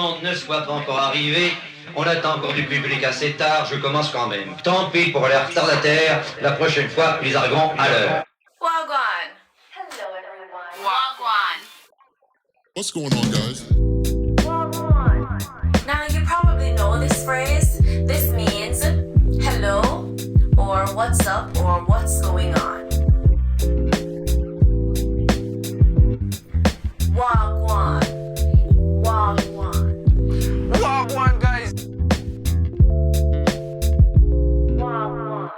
monde ne soit pas encore arrivé. On attend encore du public assez tard, je commence quand même. Tant pis pour les retardataires, la prochaine fois, ils arriveront à l'heure. Wagwan. Hello everyone. Wagwan. What's going on, guys? Now you probably know this phrase. This means hello or what's up or what's going on. Wagwan. Wagwan. Wagwan, guys. Wagwan.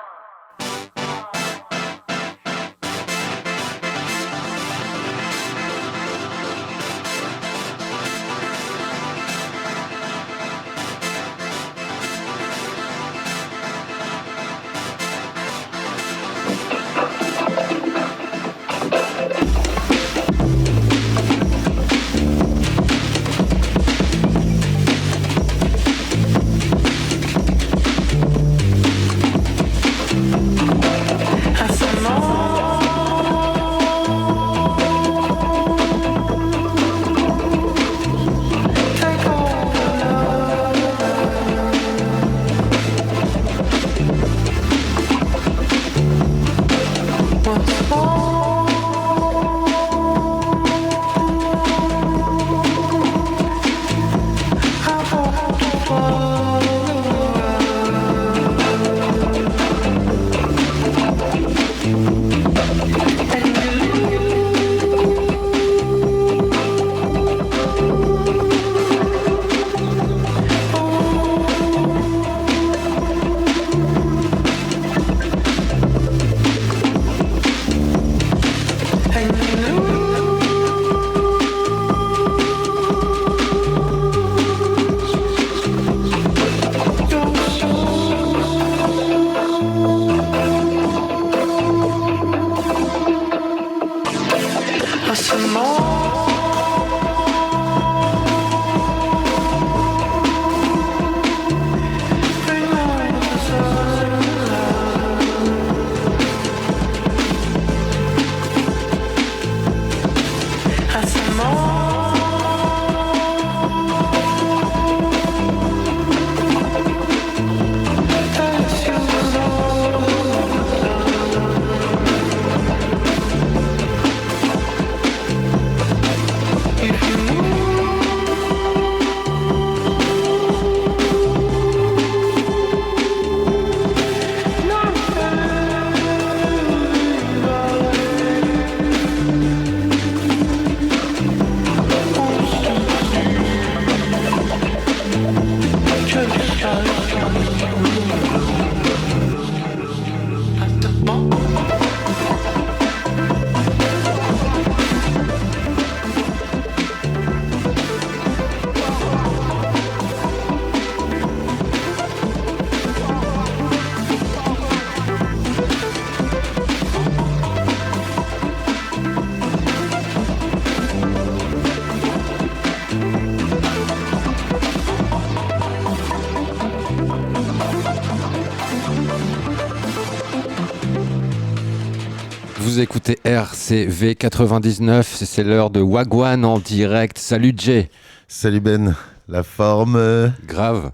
Vous écoutez RCV 99, c'est l'heure de Wagwan en direct. Salut Jay. Salut Ben, la forme Grave,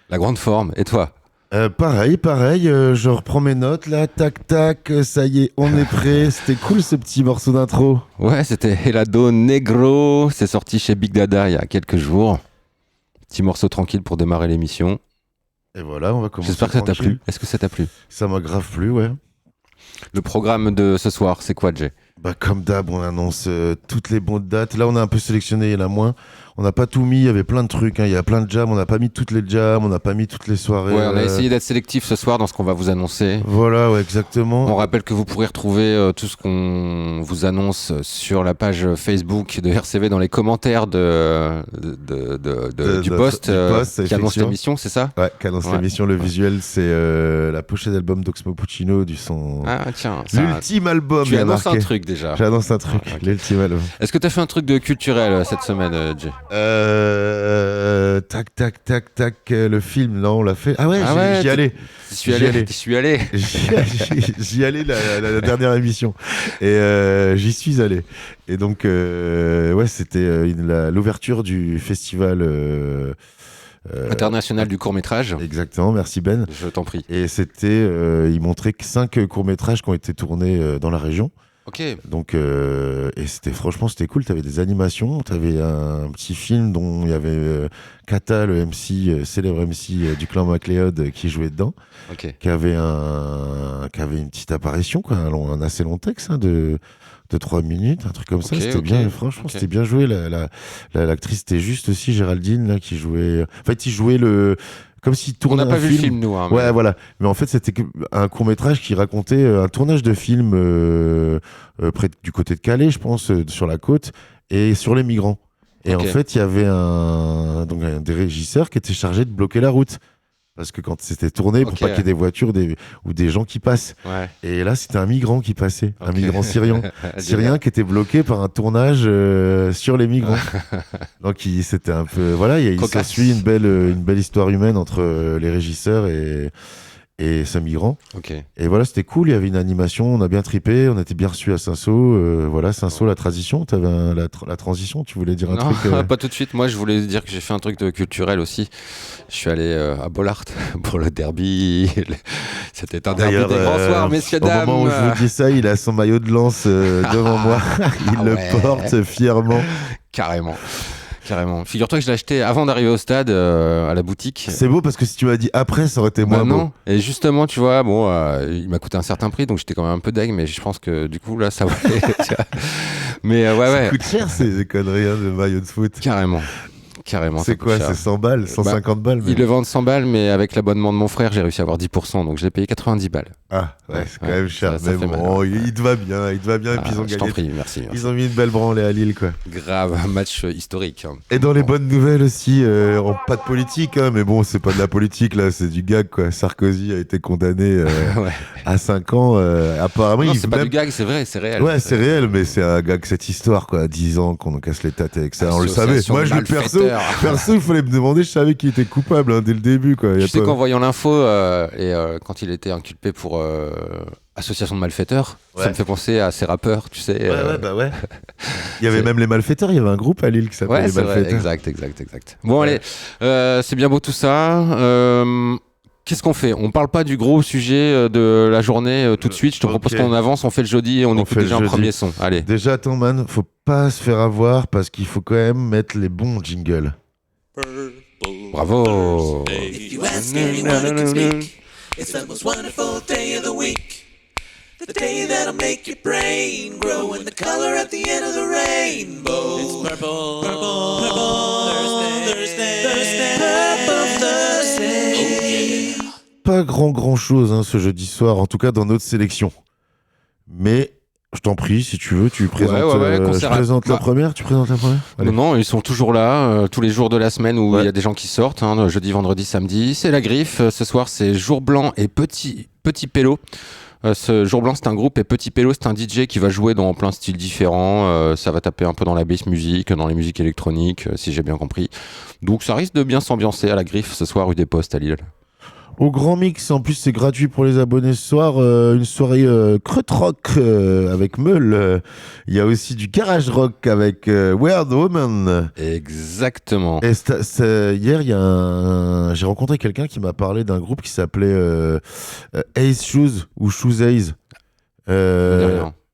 la grande forme, et toi? Pareil, je reprends mes notes là, tac tac, ça y est, on est prêt. C'était cool ce petit morceau d'intro. Ouais, c'était Helado Negro, c'est sorti chez Big Dada il y a quelques jours. Petit morceau tranquille pour démarrer l'émission. Et voilà, on va commencer. J'espère que ça t'a plu. Est-ce que ça t'a plu? Ça m'a grave plu, ouais. Le programme de ce soir, c'est quoi, Jay? Bah comme d'hab, on annonce toutes les bonnes dates. Là, on a un peu sélectionné, il y en a moins. On n'a pas tout mis, il y avait plein de trucs, hein. Il y a plein de jams, on n'a pas mis toutes les jams, on n'a pas mis toutes les soirées. Ouais, on a essayé d'être sélectif ce soir dans ce qu'on va vous annoncer. Voilà, ouais, exactement. On rappelle que vous pourrez retrouver tout ce qu'on vous annonce sur la page Facebook de RCV dans les commentaires du post qui annonce l'émission, c'est ça? Ouais, qui annonce l'émission. Le visuel, c'est la pochette d'album d'Oxmo Puccino du son. Ah tiens, l'ultime album. Tu annonces un truc déjà. J'annonce un truc, l'ultime album. Est-ce que tu as fait un truc de culturel cette semaine, Jay? Tac tac, tac, tac, le film, non, on l'a fait. Ah ouais, j'y allais. J'y suis allé. J'y allais la dernière émission. Et j'y suis allé. Et donc, ouais, c'était l'ouverture du festival... International du court-métrage. Exactement, merci Ben. Je t'en prie. Et c'était... ils montraient que 5 courts-métrages qui ont été tournés dans la région. Ok. Donc, et franchement, c'était cool. T'avais des animations, t'avais un petit film dont il y avait Kata, le MC, célèbre MC du clan MacLeod, qui jouait dedans, qui avait une petite apparition, quoi, un assez long texte de 3 minutes, un truc comme ça. C'était bien, franchement, c'était bien joué. L'actrice était juste aussi Géraldine, là, qui jouait. En fait, il jouait comme s'il tournait un film. On n'a pas vu le film, nous. Hein, mais... Ouais, voilà. Mais en fait, c'était un court-métrage qui racontait un tournage de film près du côté de Calais, je pense, sur la côte, et sur les migrants. Et en fait, il y avait un des régisseurs qui était chargé de bloquer la route. Parce que quand c'était tourné, pour pas qu'il y ait des voitures ou des gens qui passent. Ouais. Et là, c'était un migrant qui passait, un migrant syrien qui était bloqué par un tournage sur les migrants. Donc c'était un peu... Voilà, il s'ensuit une belle histoire humaine entre les régisseurs et ce migrant. Et voilà, c'était cool, il y avait une animation, on a bien trippé, on était bien reçus à Saint-Saul. Voilà, Saint-Saul, la transition, t'avais la transition, tu voulais dire un truc pas tout de suite, moi je voulais dire que j'ai fait un truc de culturel aussi. Je suis allé à Bollaert pour le derby. C'était un derby des grands soirs, messieurs, dames. Au moment où je vous dis ça, il a son maillot de lance devant moi. Il le porte fièrement. Carrément. Figure-toi que je l'ai acheté avant d'arriver au stade à la boutique. C'est beau parce que si tu m'as dit après, ça aurait été moins beau. Et justement, tu vois, bon, il m'a coûté un certain prix, donc j'étais quand même un peu deg, mais je pense que du coup là, ça valait. Mais ça coûte cher ces conneries de maillot de foot. Carrément. C'est quoi, c'est 100 balles, 150 balles même. Ils le vendent 100 balles, mais avec l'abonnement de mon frère, j'ai réussi à avoir 10%, donc je l'ai payé 90 balles. Ah, ouais, c'est quand même cher. Mais bon, il te va bien, et puis ils ont gagné. Je t'en prie, merci. Ils ont mis une belle branlée à Lille, quoi. Grave, un match historique. Et dans les bonnes nouvelles aussi, pas de politique, hein, mais bon, c'est pas de la politique, là, c'est du gag, quoi. Sarkozy a été condamné à 5 ans. Apparemment, non, c'est pas du gag, c'est vrai, c'est réel. Ouais, c'est réel, mais c'est un gag, cette histoire, quoi. 10 ans qu'on nous casse les têtes avec ça, on le savait. Moi, je le perso, il fallait me demander, je savais qu'il était coupable dès le début, quoi. Tu sais qu'en voyant l'info quand il était inculpé pour association de malfaiteurs, ça me fait penser à ces rappeurs, tu sais. Ouais. Il y avait même les malfaiteurs, il y avait un groupe à Lille qui s'appelait les malfaiteurs. Vrai, exact. Bon, allez, c'est bien beau tout ça. Qu'est-ce qu'on fait ? On parle pas du gros sujet de la journée tout de suite. Je te propose qu'on avance, on fait le jeudi et on écoute déjà un premier son. Allez. Déjà, attends, man, faut pas se faire avoir parce qu'il faut quand même mettre les bons jingles. Bravo. If you ask anyone who can speak, it's the most wonderful day of the week. The day that'll make your brain grow in the color at the end of the rainbow. It's purple Thursday. Pas grand chose ce jeudi soir, en tout cas dans notre sélection. Mais je t'en prie, si tu veux, tu présentes, je présente la première. Tu présentes la première ? Non, ils sont toujours là, tous les jours de la semaine où il y a des gens qui sortent, jeudi, vendredi, samedi. C'est la Griffe. Ce soir, c'est Jour Blanc et Petit Pélo. Ce Jour Blanc, c'est un groupe, et Petit Pélo, c'est un DJ qui va jouer dans plein de styles différents. Ça va taper un peu dans la bass music, dans les musiques électroniques, si j'ai bien compris. Donc ça risque de bien s'ambiancer à la Griffe ce soir, rue des Postes à Lille. Au Grand Mix, en plus c'est gratuit pour les abonnés ce soir, une soirée Creut Rock avec Meul. Il y a aussi du Garage Rock avec Weird Woman. Exactement. Et hier, j'ai rencontré quelqu'un qui m'a parlé d'un groupe qui s'appelait Ace Shoes ou Shoes Ace.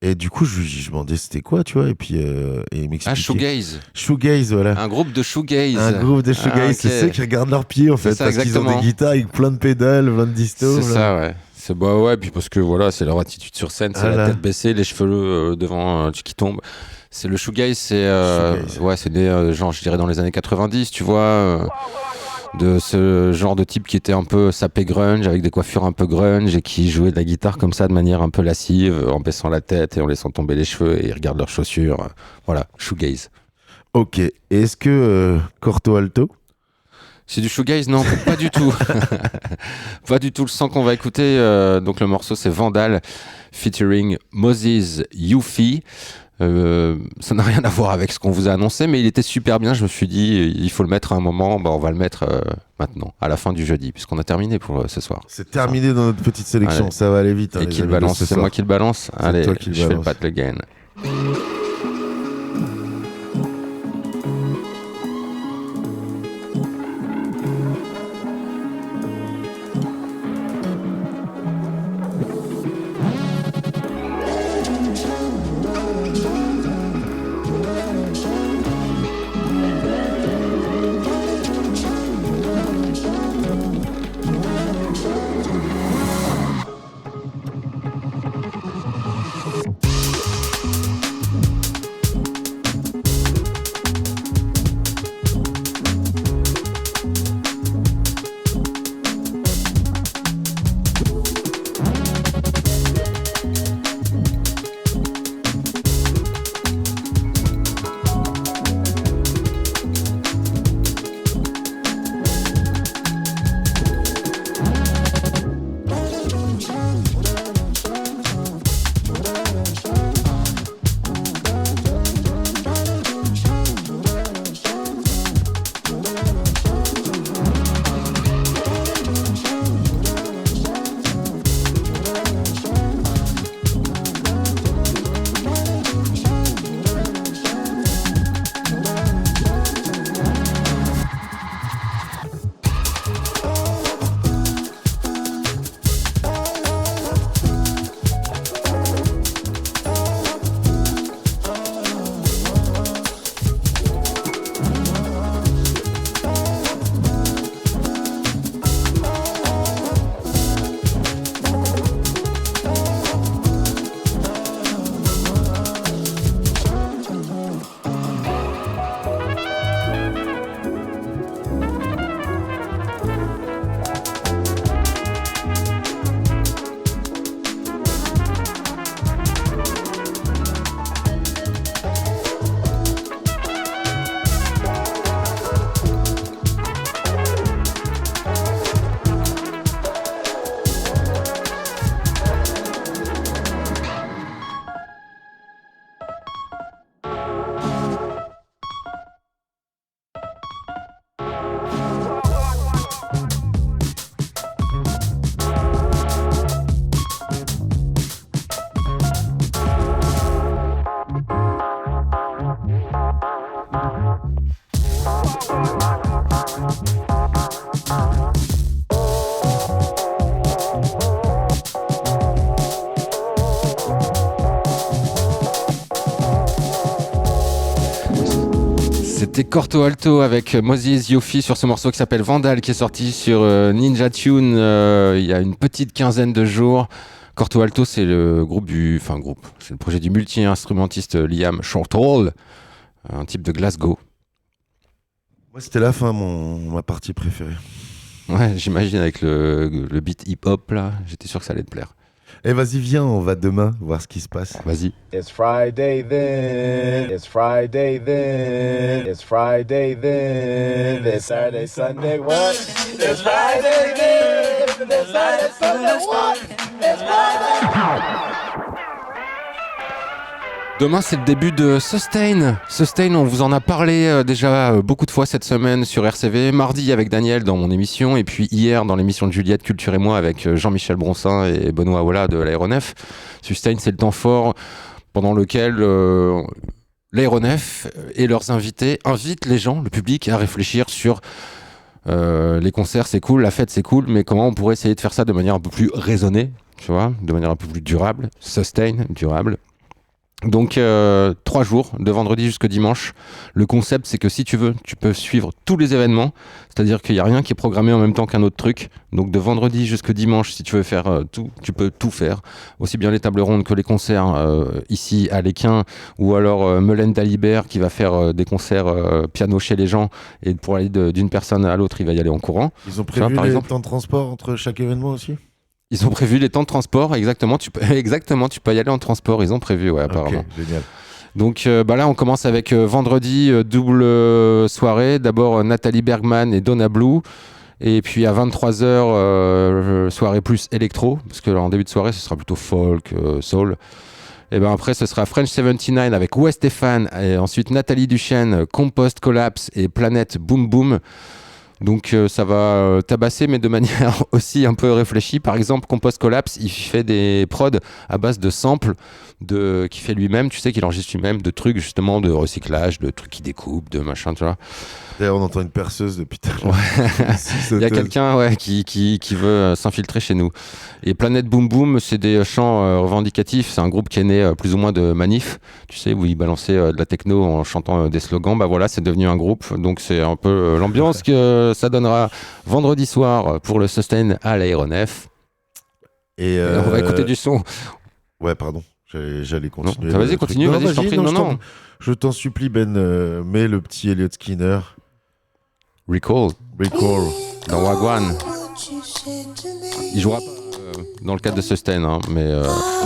Et du coup, je lui demandais c'était quoi, tu vois, et puis il m'expliquait. Shoegaze. Shoegaze, voilà. Un groupe de shoegaze. Okay. C'est ceux qui regardent leurs pieds, en fait, parce qu'ils ont des guitares avec plein de pédales, plein de distos. C'est ça, ouais. C'est puis parce que voilà, c'est leur attitude sur scène, c'est la tête baissée, les cheveux devant qui tombent. C'est le shoegaze, c'est des genre, je dirais dans les années 90, tu vois. De ce genre de type qui était un peu sapé grunge, avec des coiffures un peu grunge, et qui jouait de la guitare comme ça de manière un peu lascive, en baissant la tête et en laissant tomber les cheveux, et ils regardent leurs chaussures. Voilà, shoegaze. Ok, est-ce que Corto Alto ? C'est du shoegaze ? Non, pas du tout. Pas du tout. Le son qu'on va écouter, donc le morceau c'est Vandal featuring Moses Yuffie. Ça n'a rien à voir avec ce qu'on vous a annoncé, mais il était super bien. Je me suis dit, il faut le mettre à un moment. On va le mettre maintenant, à la fin du jeudi, puisqu'on a terminé pour ce soir. C'est terminé dans notre petite sélection. Allez. Ça va aller vite. Et qui le balance? C'est moi qui le balance. Allez, je fais le battle again. C'était Corto Alto avec Moses Yofi sur ce morceau qui s'appelle Vandal, qui est sorti sur Ninja Tune il y a une petite quinzaine de jours. Corto Alto, c'est le c'est le projet du multi-instrumentiste Liam Shortall, un type de Glasgow. Moi, c'était la fin, ma partie préférée. Ouais, j'imagine avec le beat hip-hop là, j'étais sûr que ça allait te plaire. Eh vas-y, viens, on va demain voir ce qui se passe. Vas-y. It's Friday then, it's Friday then, it's Friday then, it's Saturday, Sunday, what? It's Friday then, it's Saturday, Sunday, what? It's Friday. Demain, c'est le début de Sustain. Sustain, on vous en a parlé déjà beaucoup de fois cette semaine sur RCV. Mardi avec Daniel dans mon émission, et puis hier dans l'émission de Juliette, Culture et moi, avec Jean-Michel Bronsin et Benoît Wola de l'aéronef. Sustain, c'est le temps fort pendant lequel l'aéronef et leurs invités invitent les gens, le public, à réfléchir sur les concerts, c'est cool, la fête, c'est cool, mais comment on pourrait essayer de faire ça de manière un peu plus raisonnée, tu vois, de manière un peu plus durable. Sustain, durable. Donc 3 jours, de vendredi jusqu'au dimanche. Le concept, c'est que si tu veux, tu peux suivre tous les événements, c'est-à-dire qu'il n'y a rien qui est programmé en même temps qu'un autre truc. Donc de vendredi jusqu'au dimanche, si tu veux faire tout, tu peux tout faire, aussi bien les tables rondes que les concerts ici à l'Équin, ou alors Melaine Dalibert qui va faire des concerts piano chez les gens, et pour aller d'une personne à l'autre, il va y aller en courant. Ils ont prévu les temps de transport entre chaque événement aussi ? Ils ont prévu les temps de transport, exactement. Tu peux y aller en transport. Ils ont prévu, ouais, apparemment. Okay, génial. Donc là, on commence avec vendredi, double soirée. D'abord Nathalie Bergman et Donna Blue. Et puis à 23h, soirée plus électro. Parce que en début de soirée, ce sera plutôt folk, soul. Et ben après, ce sera French 79 avec Wes Stefan, et ensuite Nathalie Duchesne, Compost Collapse et Planète Boom Boom. Donc ça va tabasser, mais de manière aussi un peu réfléchie. Par exemple, Compost Collapse, il fait des prods à base de samples qu'il fait lui-même, tu sais, qu'il enregistre lui-même, de trucs justement de recyclage, de trucs qu'il découpe, de machin, tu vois. D'ailleurs, on entend une perceuse depuis tout à l'heure. Il y a quelqu'un qui veut s'infiltrer chez nous. Et Planète Boom Boom, c'est des chants revendicatifs. C'est un groupe qui est né plus ou moins de Manif, tu sais, où ils balançaient de la techno en chantant des slogans. Bah voilà, c'est devenu un groupe. Donc c'est un peu l'ambiance que ça donnera vendredi soir pour le Sustain à l'Aéronef. Et on va écouter du son. Ouais, pardon. J'allais continuer. Vas-y, continue, vas-y, je t'en prie. Non. Je t'en supplie, Ben, mets le petit Elliot Skinner. Recall. Dans Wagwan. Il jouera pas dans le cadre de Sustain, hein, mais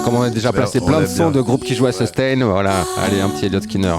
comme on a déjà placé plein de sons de groupes qui jouent à Sustain, voilà, allez, un petit Elliot Skinner.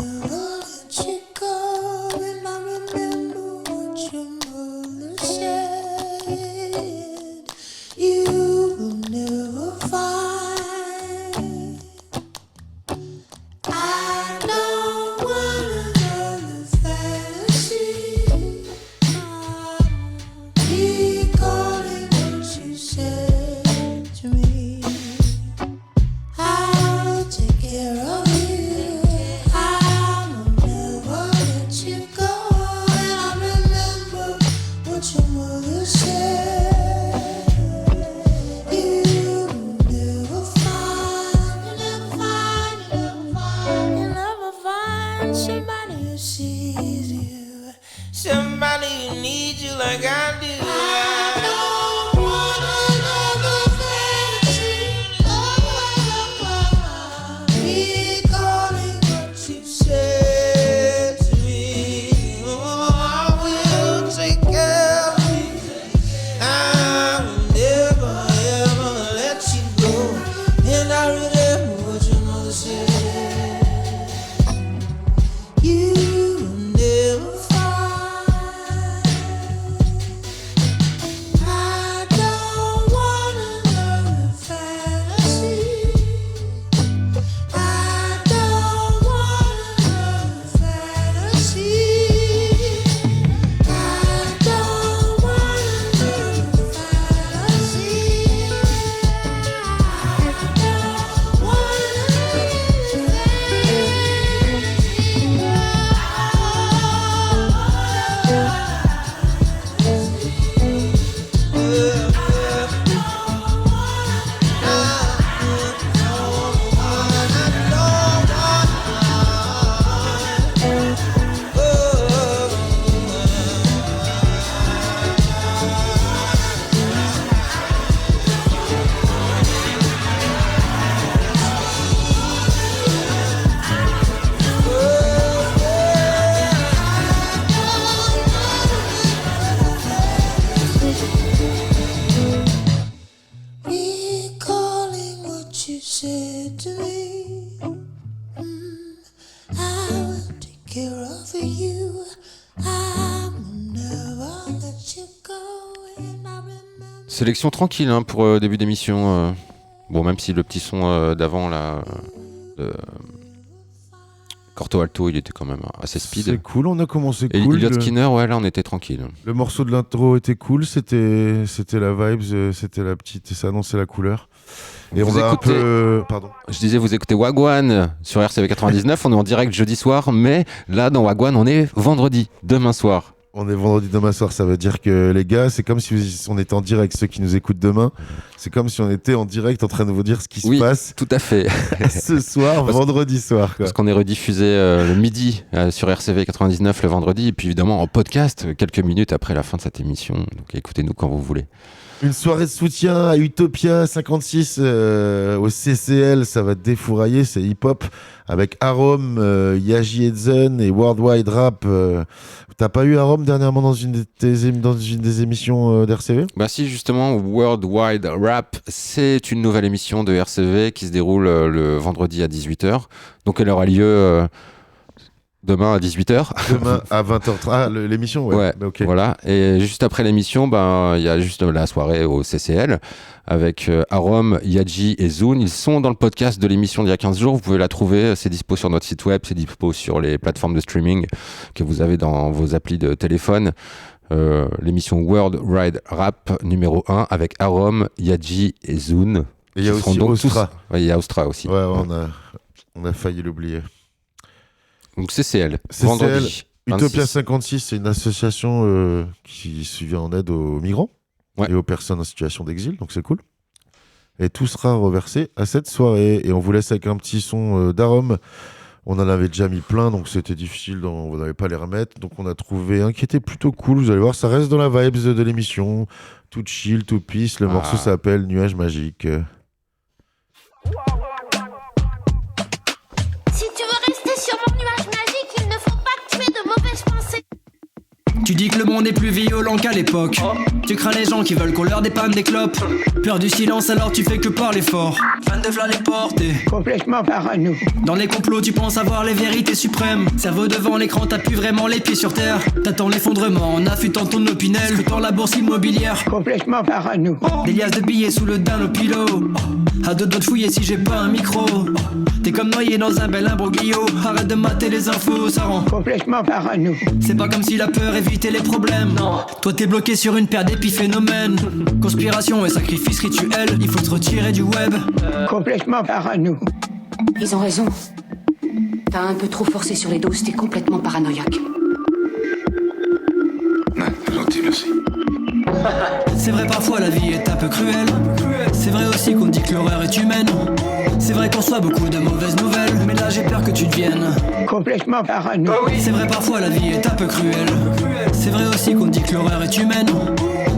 Sélection tranquille hein, pour début d'émission. Bon, même si le petit son d'avant, là, Corto Alto, il était quand même assez speed. C'est cool, on a commencé et cool. Elliot Skinner, ouais, là, on était tranquille. Le morceau de l'intro était cool, c'était la vibes, c'était la petite, ça annonçait la couleur. Et vous on va écoutez... un peu... Pardon. Je disais, vous écoutez Wagwan sur RCV 99, on est en direct jeudi soir, mais là, dans Wagwan, on est vendredi, demain soir. On est vendredi demain soir, ça veut dire que les gars, c'est comme si on était en direct, ceux qui nous écoutent demain, c'est comme si on était en direct en train de vous dire ce qui se passe. Tout à fait. Ce soir, vendredi soir. Quoi. Parce qu'on est rediffusé le midi sur RCV 99 le vendredi, et puis évidemment en podcast quelques minutes après la fin de cette émission. Donc écoutez-nous quand vous voulez. Une soirée de soutien à Utopia 56 au CCL, ça va défourailler, c'est hip-hop avec Arom, Yaji Edzen et Worldwide Rap. T'as pas eu Arom dernièrement dans une des émissions d'RCV ? Bah si, justement, Worldwide Rap, c'est une nouvelle émission de RCV qui se déroule le vendredi à 18h. Donc elle aura lieu Demain à 18h. Demain à 20h30. Ah, l'émission, ouais. Okay. Voilà. Et juste après l'émission, il y a juste la soirée au CCL avec Arom, Yadji et Zoun. Ils sont dans le podcast de l'émission d'il y a 15 jours. Vous pouvez la trouver. C'est dispo sur notre site web. C'est dispo sur les plateformes de streaming que vous avez dans vos applis de téléphone. L'émission World Ride Rap numéro 1 avec Arom, Yadji et Zoun. Et il y a aussi Austra. Ouais, il y a Austra aussi. Ouais, on a failli l'oublier. Donc CCL, vendredi. Utopia 56, c'est une association qui vient en aide aux migrants et aux personnes en situation d'exil, donc c'est cool. Et tout sera reversé à cette soirée. Et on vous laisse avec un petit son d'Arom. On en avait déjà mis plein, donc c'était difficile, on n'avait pas les remettre. Donc on a trouvé un qui était plutôt cool, vous allez voir, ça reste dans la vibes de l'émission. Tout chill, tout peace. Le morceau s'appelle Nuage Magique. Si tu veux rester sur mon nuage magique, il ne faut pas que tu aies de mauvaises pensées. Tu dis que le monde est plus violent qu'à l'époque. Tu crains les gens qui veulent qu'on leur dépanne des clopes. Peur du silence alors tu fais que parler fort. Fan de v'là les portes et complètement parano. Dans les complots tu penses avoir les vérités suprêmes. Cerveau devant l'écran t'as plus vraiment les pieds sur terre. T'attends l'effondrement en affûtant ton opinel. Scrutant la bourse immobilière. Complètement parano. Des liasses de billets sous le dain au pilot. À deux doigts de fouiller si j'ai pas un micro. T'es comme noyé dans un bel imbroglio. Arrête de mater les infos, ça rend complètement parano. C'est pas comme si la peur évitait les problèmes. Non. Toi t'es bloqué sur une paire d'épiphénomènes. Conspiration et sacrifice rituel. Il faut se retirer du web. Complètement parano. Ils ont raison. T'as un peu trop forcé sur les doses, t'es complètement paranoïaque. Ouais, gentil, merci. C'est vrai parfois la vie est un peu cruelle. C'est vrai aussi qu'on dit que l'horreur est humaine. C'est vrai qu'on soit beaucoup de mauvaises nouvelles. Mais là j'ai peur que tu deviennes complètement parano. C'est vrai parfois la vie est un peu cruelle. C'est vrai aussi qu'on dit que l'horreur est humaine.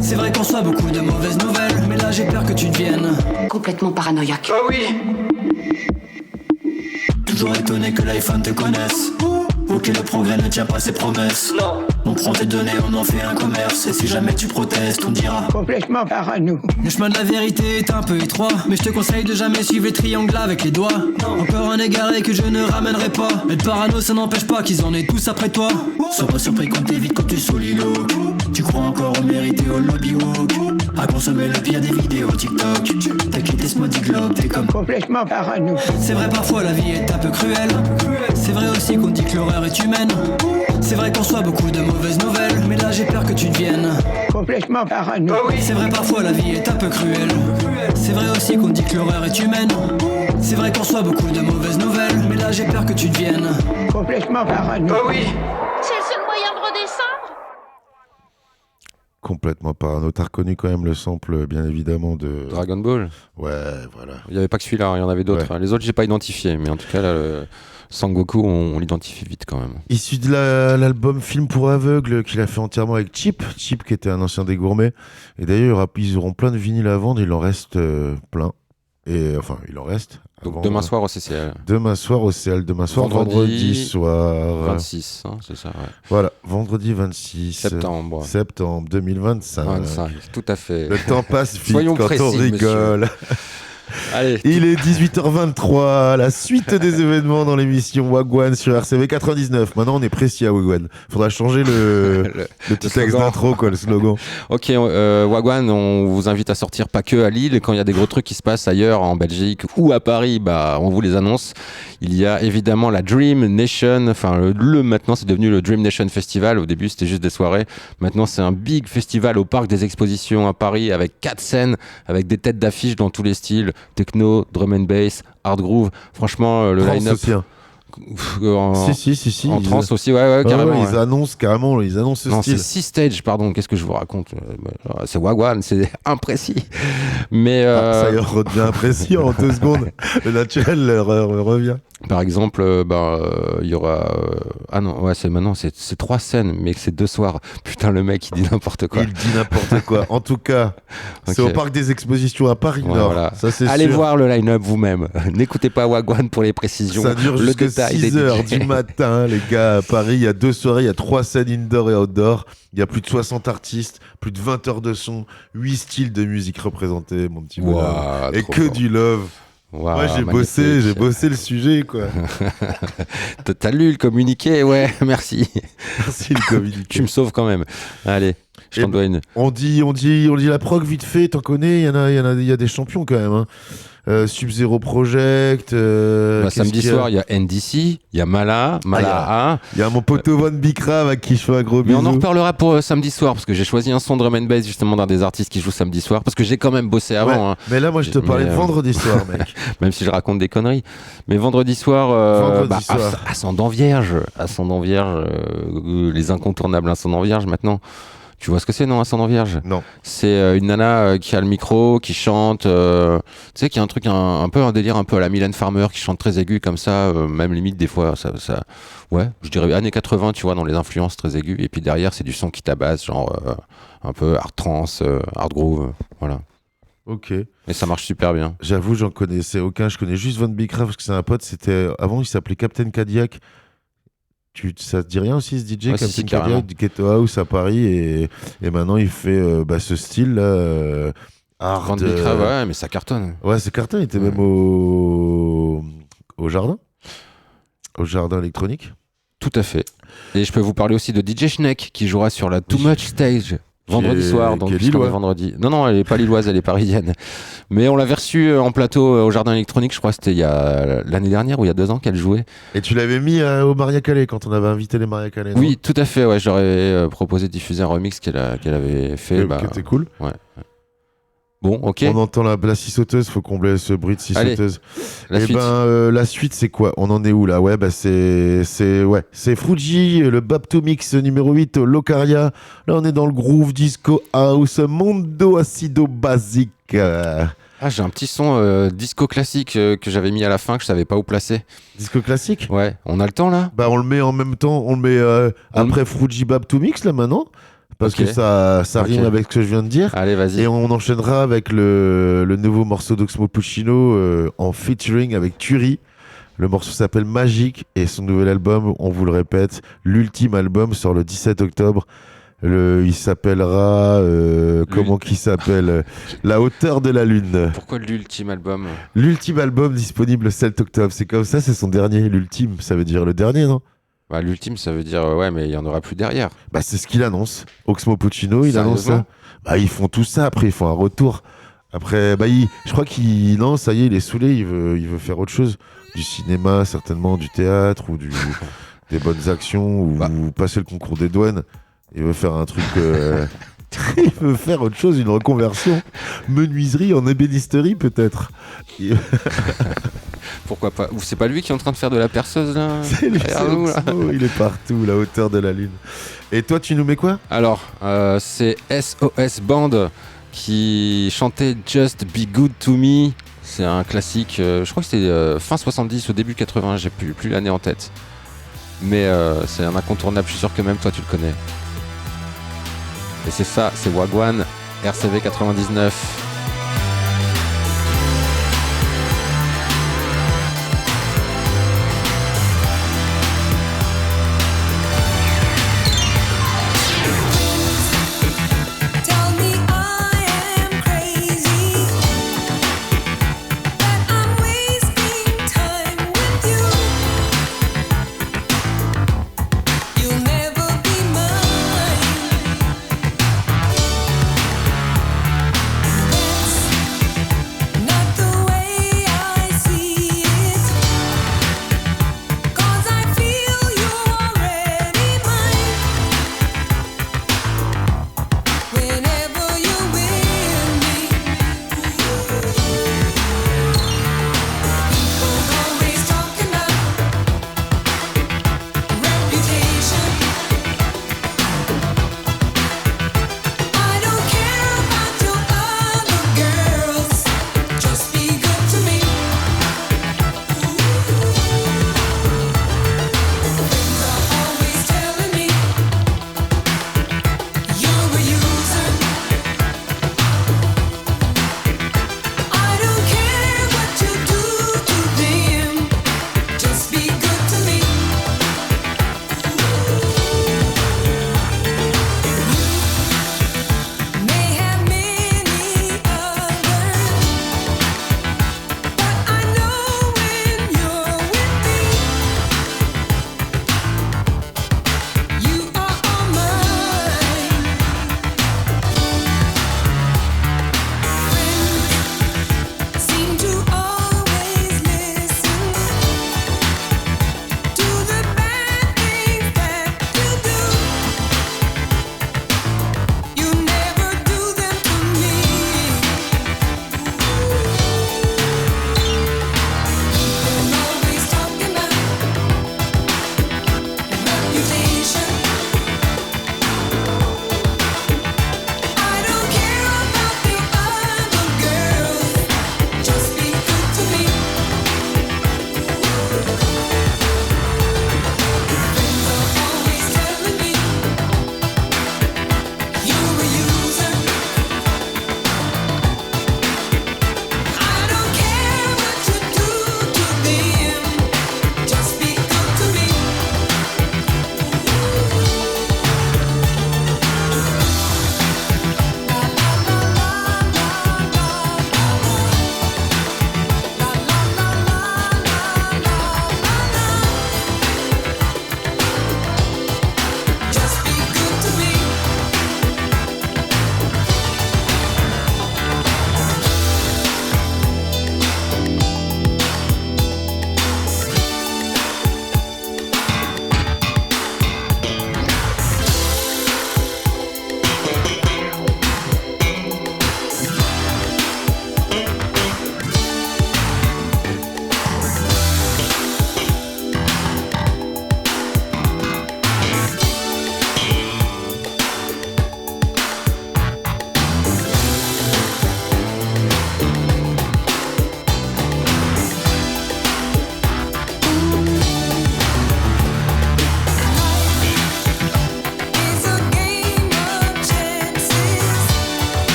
C'est vrai qu'on soit beaucoup de mauvaises nouvelles. Mais là j'ai peur que tu deviennes complètement paranoïaque. Oh oui. Toujours étonné que l'iPhone te connaisse. Ok, le progrès ne tient pas ses promesses. Non. On prend tes données, on en fait un commerce. Et si jamais tu protestes, on dira complètement parano. Le chemin de la vérité est un peu étroit. Mais je te conseille de jamais suivre les triangles avec les doigts. Non. Encore un égaré que je ne ramènerai pas. Être parano, ça n'empêche pas qu'ils en aient tous après toi. Sois pas surpris quand t'évites quand tu soliloques. Tu crois encore au mérite et au lobby woke. À consommer le pire des vidéos TikTok. T'inquiète, ce maudit globe, t'es comme complètement parano. C'est vrai parfois la vie est un peu cruelle. C'est vrai aussi qu'on dit que l'horreur est humaine. C'est vrai qu'on soit beaucoup de mauvaises nouvelles. Mais là j'ai peur que tu deviennes complètement parano. Oh oui. C'est vrai parfois la vie est un peu cruelle. C'est vrai aussi qu'on dit que l'horreur est humaine. C'est vrai qu'on soit beaucoup de mauvaises nouvelles. Mais là j'ai peur que tu deviennes complètement parano. Oh oui. C'est le seul moyen de redescendre. Complètement parano. T'as reconnu quand même le sample, bien évidemment, de Dragon Ball. Ouais, voilà. Il n'y avait pas que celui-là, il y en avait d'autres. Ouais. Les autres, j'ai pas identifié, mais en tout cas, là, Sangoku, on l'identifie vite quand même. Issu de l'album Film pour aveugles qu'il a fait entièrement avec Chip, qui était un ancien des Gourmets. Et d'ailleurs, ils auront plein de vinyles à vendre, il en reste plein. Et enfin, il en reste. Donc demain soir au CCL. Demain soir au CCL, vendredi soir. 26, hein, c'est ça, ouais. Voilà, vendredi 26 septembre 2025. Tout à fait. Le temps passe vite. Soyons quand précis, on rigole. Allez. Il est 18h23, la suite des événements dans l'émission Wagwan sur RCV 99. Maintenant, on est précis à Wagwan. Faudra changer le petit texte d'intro, quoi, le slogan. Ok, Wagwan, on vous invite à sortir pas que à Lille. Quand il y a des gros trucs qui se passent ailleurs, en Belgique ou à Paris, on vous les annonce. Il y a évidemment la Dream Nation. Enfin, maintenant, c'est devenu le Dream Nation Festival. Au début, c'était juste des soirées. Maintenant, c'est un big festival au Parc des Expositions à Paris avec 4 scènes, avec des têtes d'affiche dans tous les styles. Techno, drum and bass, hard groove. Franchement, le line-up. Si. En trance aussi, ouais, carrément. Ouais. Ils annoncent ce non, style. C'est 6 stages, pardon, qu'est-ce que je vous raconte? C'est Wagwan, c'est imprécis. Mais. Ça y redevient imprécis en 2 secondes. Le naturel revient. Par exemple, il y aura. Ah non, ouais, c'est 3 scènes, mais c'est 2 soirs. Putain, le mec, il dit n'importe quoi. Il dit n'importe quoi. En tout cas, c'est au Parc des Expositions à Paris Nord. Voilà. Ça, c'est Allez sûr. voir le line-up vous-même. N'écoutez pas Wagwan pour les précisions. Ça dure jusqu'à 6h du matin, les gars. À Paris, il y a 2 soirées, il y a 3 scènes indoor et outdoor. Il y a plus de 60 artistes, plus de 20 heures de son, 8 styles de musique représentés, mon petit bonhomme. Et que fort. Du love. Wow, ouais, j'ai bossé le sujet, quoi. T'as lu le communiqué, ouais, merci. Merci le communiqué. Tu me sauves quand même. Allez, je t'en dois une. On dit la prog vite fait, t'en connais, il y a des champions quand même. Hein. Sub-Zero Project. Samedi soir, il y a NDC, il y a Mala A. Il y a mon poteau Von Bikram à qui je fais un gros bisou. Mais on en reparlera pour samedi soir parce que j'ai choisi un son drum and bass justement d'un des artistes qui joue samedi soir parce que j'ai quand même bossé avant. Ouais, hein. Mais là, moi, je te parlais de vendredi soir, mec. Même si je raconte des conneries. Mais vendredi soir, Ascendant Vierge, les incontournables Ascendant Vierge maintenant. Tu vois ce que c'est, non, Ascendant Vierge? Non. C'est une nana qui a le micro, qui chante, tu sais, qui a un truc, un peu un délire un peu à la Mylène Farmer, qui chante très aigu comme ça, même limite des fois, ça, ouais, je dirais années 80, tu vois, dans les influences très aiguës, et puis derrière, c'est du son qui tabasse, genre un peu hard trance, hard groove, voilà. Ok. Et ça marche super bien. J'avoue, j'en connaissais aucun, je connais juste Von Bikram parce que c'est un pote, avant, il s'appelait Captain Cadillac. Ça te dit rien aussi ce DJ, Captain Cadillac du Ghetto House à Paris et maintenant il fait ce style là hard. Ouais, mais ça cartonne. Ouais, ça cartonne. Il était même au jardin électronique. Tout à fait. Et je peux vous parler aussi de DJ Schneck qui jouera sur la Too Much Stage vendredi soir, donc puisqu'on est vendredi. Non, elle est pas lilloise, elle est parisienne. Mais on l'avait reçue en plateau au Jardin électronique, je crois que c'était il y a l'année dernière ou il y a 2 ans qu'elle jouait. Et tu l'avais mis au Maria Calais quand on avait invité les Maria Calais, non? Oui, tout à fait, ouais, j'aurais proposé de diffuser un remix qu'elle avait fait. Qui était cool. Ouais. Bon, ok. On entend la scie sauteuse, faut combler ce bruit de scie sauteuse. La suite, c'est quoi? On en est où là? Ouais, c'est Fruji, le Bapto Mix numéro 8, Locaria. Là, on est dans le groove disco house, Mondo Acido basique. J'ai un petit son disco classique que j'avais mis à la fin, que je savais pas où placer. Disco classique? Ouais, on a le temps là? On le met en même temps, on le met après Fruji Bapto Mix là maintenant. Parce que ça rime avec ce que je viens de dire. Allez, vas-y. Et on enchaînera avec le nouveau morceau d'Oxmo Puccino en featuring avec Turi. Le morceau s'appelle Magique et son nouvel album, on vous le répète, l'ultime album sort le 17 octobre. Il s'appellera... comment qu'il s'appelle La hauteur de la lune. Pourquoi l'ultime album? L'ultime album disponible le 7 octobre. C'est comme ça, c'est son dernier. L'ultime, ça veut dire le dernier, non? L'ultime, ça veut dire ouais, mais il y en aura plus derrière. C'est ce qu'il annonce. Oxmo Puccino, il annonce ça. Ils font tout ça, après ils font un retour. Après, je crois non, ça y est, il est saoulé, il veut faire autre chose. Du cinéma, certainement, du théâtre, ou des bonnes actions, ou passer le concours des douanes. Il veut faire un truc... il veut faire autre chose, une reconversion. Menuiserie en ébénisterie, peut-être. Pourquoi pas? Ou c'est pas lui qui est en train de faire de la perceuse là? C'est lui, il est partout, la hauteur de la lune. Et toi, tu nous mets quoi? Alors, c'est SOS Band qui chantait Just Be Good To Me. C'est un classique, je crois que c'était fin 70 ou début 80, j'ai plus l'année en tête. Mais c'est un incontournable, je suis sûr que même toi tu le connais. Et c'est ça, c'est Wagwan, RCV 99. Never be mine.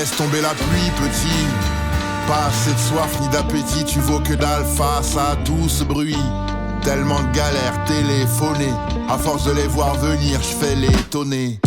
Laisse tomber la pluie, petit. Pas assez de soif ni d'appétit, tu vaux que dalle face à tout ce bruit. Tellement de galères téléphonées, à force de les voir venir, je fais l'étonner.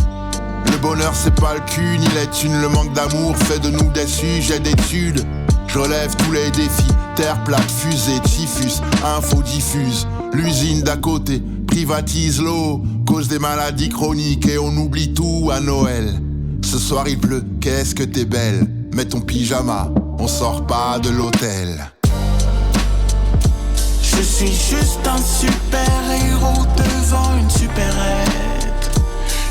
Le bonheur c'est pas le cul ni les thunes, le manque d'amour fait de nous des sujets d'études. Je relève tous les défis, terre plate, fusée, typhus, info diffuse. L'usine d'à côté privatise l'eau, cause des maladies chroniques et on oublie tout à Noël. Ce soir il pleut, qu'est-ce que t'es belle. Mets ton pyjama, on sort pas de l'hôtel. Je suis juste un super-héros devant une supérette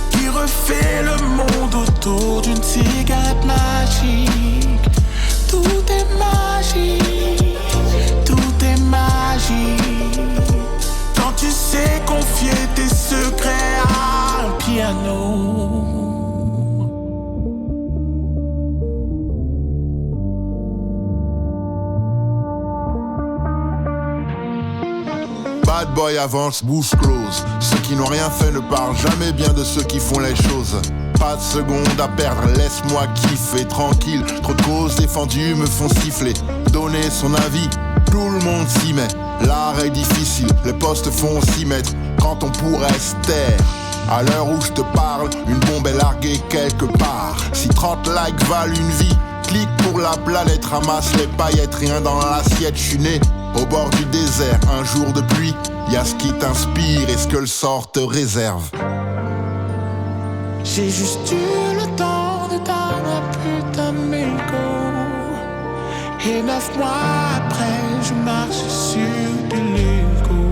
qui refait le monde autour d'une cigarette magique. Tout est magique, tout est magique. Quand tu sais confier tes secrets à un piano. Bad boy avance, bouche close. Ceux qui n'ont rien fait ne parlent jamais bien de ceux qui font les choses. Pas de seconde à perdre, laisse-moi kiffer tranquille. Trop de causes défendues me font siffler. Donner son avis, tout le monde s'y met. L'art est difficile, les postes font 6 mètres. Quand on pourrait se taire. À l'heure où je te parle, une bombe est larguée quelque part. Si 30 likes valent une vie, clique pour la planète, ramasse les paillettes, rien dans l'assiette. Je suis né au bord du désert, un jour de pluie. Y'a ce qui t'inspire et ce que le sort te réserve. J'ai juste eu le temps de t'avoir putain de mégo. Et 9 mois après, je marche sur du Lego.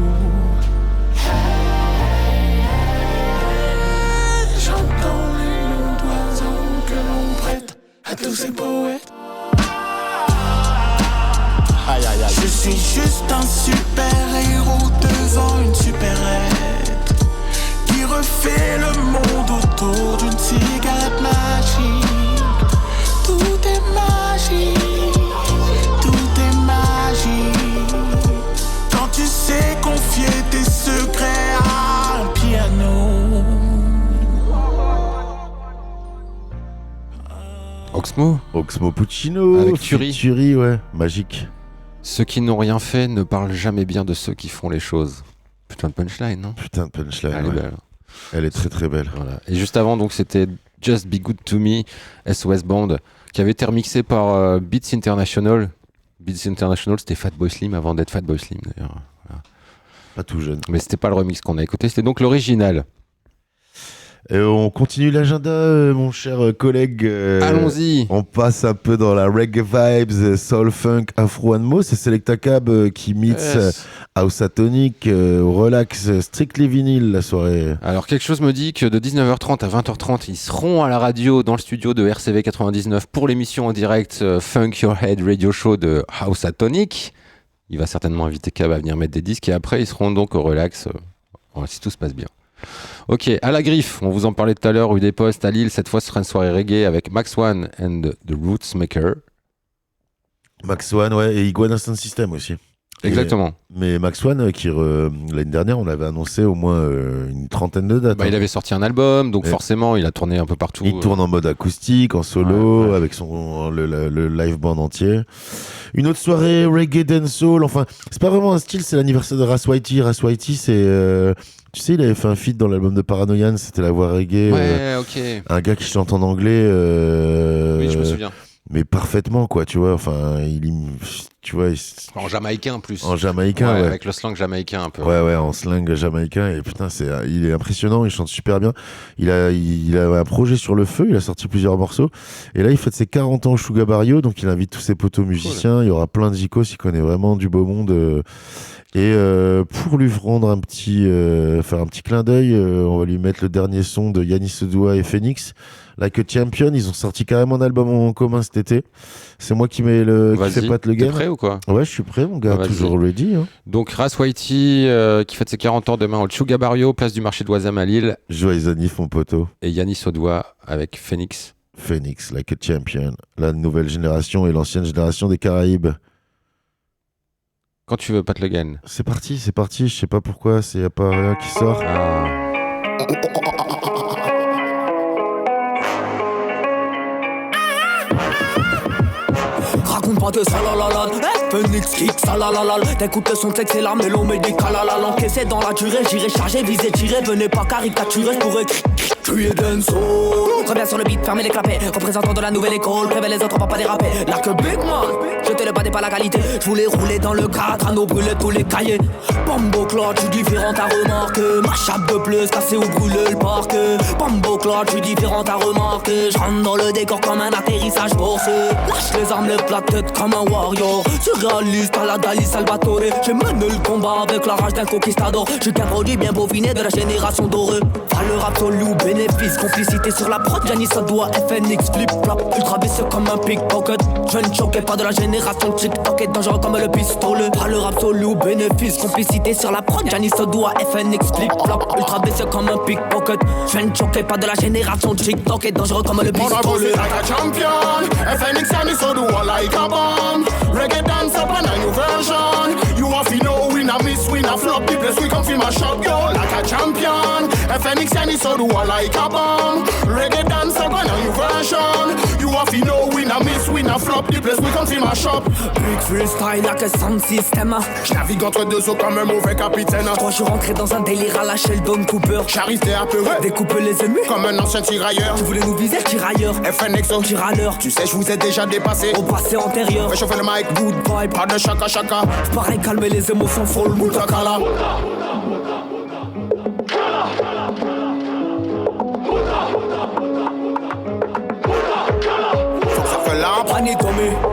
J'entends les noms d'oiseaux que l'on prête à tous ces poètes. Aïe, aïe, aïe. Je suis juste un super-héros devant une supérette qui refait le monde autour d'une cigarette magique. Tout est magique, tout est magique. Quand tu sais confier tes secrets à un piano. Oxmo Puccino avec Turi. Turi, ouais, magique. Ceux qui n'ont rien fait ne parlent jamais bien de ceux qui font les choses. Putain de punchline, non? Putain de punchline, elle est belle. Elle est très très belle. Voilà. Et juste avant, donc, c'était Just Be Good To Me, SOS Band, qui avait été remixé par Beats International. Beats International, c'était Fatboy Slim avant d'être Fatboy Slim, d'ailleurs. Voilà. Pas tout jeune. Mais c'était pas le remix qu'on a écouté, c'était donc l'original. On continue l'agenda, mon cher collègue. Allons-y. On passe un peu dans la reggae vibes, soul funk, afro anmo. C'est Selecta Cab qui mix House Atonic, relax, strictly vinyle la soirée. Alors quelque chose me dit que de 19h30 à 20h30, ils seront à la radio dans le studio de RCV 99 pour l'émission en direct Funk Your Head Radio Show de House Atonic. Il va certainement inviter Cab à venir mettre des disques et après ils seront donc au relax si tout se passe bien. Ok, à la griffe, on vous en parlait tout à l'heure, rue des Postes à Lille. Cette fois, ce sera une soirée reggae avec Max One and the Rootsmaker. Max One, ouais, et Iguana Sound System aussi. Exactement. Mais Max One, l'année dernière, on avait annoncé au moins une trentaine de dates. Il avait sorti un album, donc forcément, il a tourné un peu partout. Il tourne en mode acoustique, en solo, avec le live band entier. Une autre soirée reggae dancehall. Enfin, c'est pas vraiment un style, c'est l'anniversaire de Ras Whitey. Ras Whitey, c'est... tu sais, il avait fait un feat dans l'album de Paranoian, c'était la voix reggae. Ouais, ok. Un gars qui chante en anglais. Oui, je me souviens. Mais parfaitement, quoi, tu vois. Enfin, tu vois. En jamaïcain, en plus. En jamaïcain, ouais. Avec le slang jamaïcain, un peu. Ouais, en slang jamaïcain. Et putain, il est impressionnant, il chante super bien. Il a un projet sur le feu, il a sorti plusieurs morceaux. Et là, il fête ses 40 ans au Sugar Barrio, donc il invite tous ses potos musiciens. Cool. Il y aura plein de zikos, il connaît vraiment du beau monde. Et pour lui rendre faire un petit clin d'œil, on va lui mettre le dernier son de Yanis Odoa et Phoenix, Like a Champion. Ils ont sorti carrément un album en commun cet été. C'est moi qui fais patte le game. T'es prêt ou quoi? Ouais, je suis prêt, mon gars, toujours ready. Hein. Donc Ras Whitey qui fête ses 40 ans demain au Sugar Barrio, place du marché de Oisem à Lille. Joyeux anniv, mon poteau. Et Yanis Odoa avec Phoenix. Phoenix, Like a Champion. La nouvelle génération et l'ancienne génération des Caraïbes. Quand tu veux, Pat Le Guen. C'est parti. Je sais pas pourquoi, y a pas rien qui sort. pas de salalalal. Phoenix kick, salalalal. T'écoutes le son de sexe et la mélomédical. Encaissé dans la durée, j'irai charger, viser, tirer. Venez pas caricaturer, j'pourrais crier dancehall. Reviens sur le beat, fermez les clapets. Représentant de la nouvelle école, prévèle les autres, on va pas déraper. Là que Big Man, je te le pas pas la qualité. J'voulais rouler dans le cadre, à nous brûler tous les cahiers. Bombo Claude, j'suis différent à remarquer. Ma chape de plus, cassé ou brûler le parc. Bombo Claude, j'suis différent à remarquer. J'rentre dans le décor comme un atterrissage forcé. Lâche les armes, lève la tête comme un warrior. Surréaliste à la Dali Salvatore. J'ai mené le combat avec la rage d'un conquistador. J'suis qu'un produit bien baufiné de la génération dorée. Valeur absolue, bénéfice, complicité sur la prod. Gianni ça doit FNX, flip-flop. Ultra vicieux comme un pickpocket. Je ne choquais pas de la génération TikTok. Et dangereux comme le pistolet. Valeur absolue, bénéfice, complicité sur la prod. Gianni ça doit FNX, flip-flop. Ultra vicieux comme un pickpocket. Je ne choquais pas de la génération TikTok. Et dangereux comme le pistolet. Like a champion, FNX Gianni so do I like a bomb. Reggae dance up on a new version. You have to know we na miss, we na flop. The place we come from a shop, yo. Like a champion, FNX Gianni so do I like a bomb. Reggae dance up on a new version. You have to know we na miss, we na flop. The place we come from a shop. Big freestyle like a sound system. J'navigue entre deux eaux comme un mauvais capitaine. Quand je suis rentré dans un délire à la Sheldon Cooper, j'arrive à peu découper les ennemis comme un ancien tirailleur. Tu voulais nous viser, tirailleur. FNXO, tire à l'heure. Tu sais, je vous ai déjà dépassé. Au passé antérieur, réchauffer le mic, good vibe, pas de chaka chaka. Pareil, calmer les émotions, full Moutakala.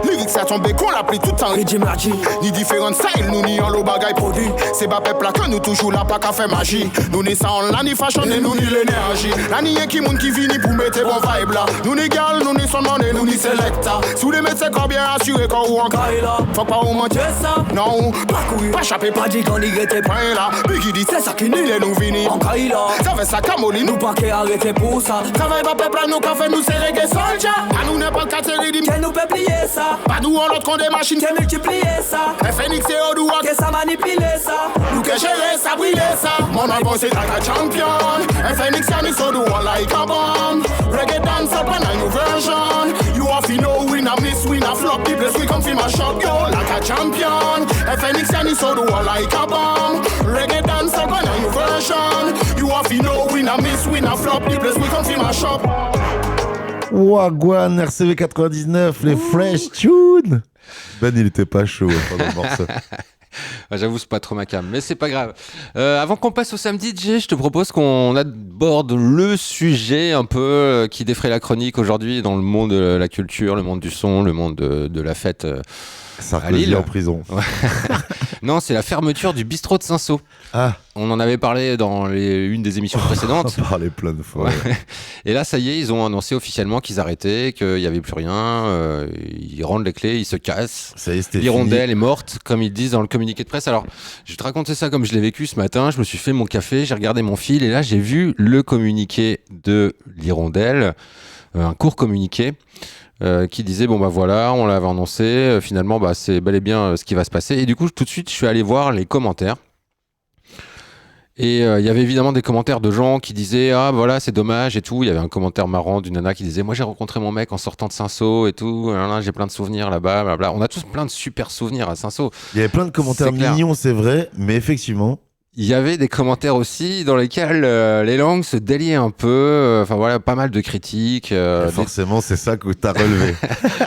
Lyrics a tombé qu'on l'appelle tout le temps. Ni différents styles, nous ni en l'eau bagaille produit. C'est pas peuple là que nous toujours là pas qu'à faire magie. Nous ni ça en là ni fashion et nous ni l'énergie. Là ni y'a qui moun qui vini pour mettre bon vibe là. Nous ni gal, nous ni son money, nous ni selecta. Sous les médecins quand bien assuré quand ou en kaila. Faut pas ou mentir ça. Non, pas courir, pas chaper, pas dit qu'on y était pas là. Biggie dit c'est ça qui ni les nous vini en kaila. Ça fait ça camoli, nous pas qu'à arrêter pour ça. Travail pas peuple là, nous qu'à faire nous c'est reggae soldier. À nous n'est pas qu'à ridim. Qu'elle nous peut plier ça. Pas d'où on l'autre qu'on des machines. Qu'elle multiplier ça. FNX et Odoua. Que ça manipuler ça. Nous que gérer ça, brûler ça. Mon album c'est like a champion. FNX Gianni so do I like a bomb. Reggae dance up on a new version. You have to know we na miss, we na flop. The place we come from a shop, yo. Like a champion. FNX Gianni so do I like a bomb. Reggae dance up on a new version. You have to know we na miss, we na flop. The place we come from a shop. Wagwan, RCV 99, les Fresh Tune. Ben, il était pas chaud pendant le morceau. J'avoue, c'est pas trop ma cam, mais c'est pas grave. Avant qu'on passe au samedi, DJ, je te propose qu'on aborde le sujet un peu qui défraie la chronique aujourd'hui dans le monde de la culture, le monde du son, le monde de la fête. À Lille. En prison. Ouais. Non, c'est la fermeture du bistrot de Saint-Saul. Ah. On en avait parlé dans une des émissions précédentes. On en a parlé plein de fois. Ouais. Et là, ça y est, ils ont annoncé officiellement qu'ils arrêtaient, qu'il n'y avait plus rien. Ils rendent les clés, ils se cassent. Ça y est, c'était L'hirondelle est morte, comme ils disent dans le communiqué de presse. Alors, je vais te raconter ça comme je l'ai vécu ce matin. Je me suis fait mon café, j'ai regardé mon fil et là, j'ai vu le communiqué de l'hirondelle, un court communiqué. Qui disait bon bah voilà, on l'avait annoncé, finalement bah c'est bel et bien ce qui va se passer. Et du coup tout de suite je suis allé voir les commentaires et il y avait évidemment des commentaires de gens qui disaient ah voilà c'est dommage et tout. Il y avait un commentaire marrant d'une nana qui disait moi j'ai rencontré mon mec en sortant de Saint-Saul et tout, j'ai plein de souvenirs là-bas, blablabla. On a tous plein de super souvenirs à Saint-Saul. Il y avait plein de commentaires mignons, c'est vrai, mais effectivement il y avait des commentaires aussi dans lesquels les langues se déliaient un peu. Enfin voilà, pas mal de critiques. Forcément, c'est ça que t'as relevé.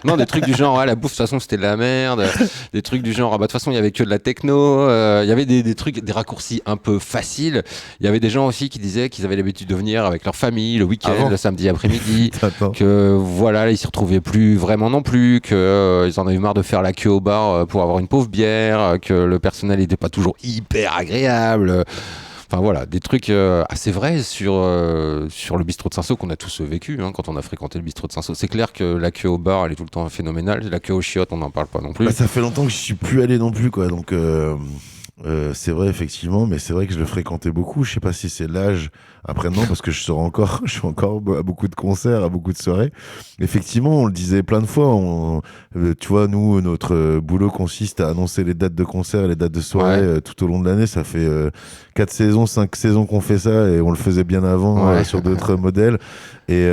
Non, des trucs du genre, ah, la bouffe, de toute façon, c'était de la merde. Des trucs du genre, ah, bah, de toute façon, il y avait que de la techno. Il y avait des trucs, des raccourcis un peu faciles. Il y avait des gens aussi qui disaient qu'ils avaient l'habitude de venir avec leur famille le week-end, le samedi après-midi. Que voilà, ils s'y retrouvaient plus vraiment non plus. Que ils en avaient marre de faire la queue au bar pour avoir une pauvre bière. Que le personnel n'était pas toujours hyper agréable. Enfin voilà, des trucs assez vrais sur le bistrot de Saint-Saul qu'on a tous vécu quand on a fréquenté le bistrot de Saint-Saul. C'est clair que la queue au bar, elle est tout le temps phénoménale. La queue aux chiottes, on n'en parle pas non plus. Bah, ça fait longtemps que je suis plus allé non plus, quoi. Donc c'est vrai effectivement, mais c'est vrai que je le fréquentais beaucoup. Je sais pas si c'est l'âge. Après non, parce que je suis encore à beaucoup de concerts, à beaucoup de soirées. Effectivement, on le disait plein de fois. Tu vois, nous, notre boulot consiste à annoncer les dates de concerts, les dates de soirées tout au long de l'année. Ça fait 4 saisons, 5 saisons qu'on fait ça, et on le faisait bien avant sur d'autres modèles. Et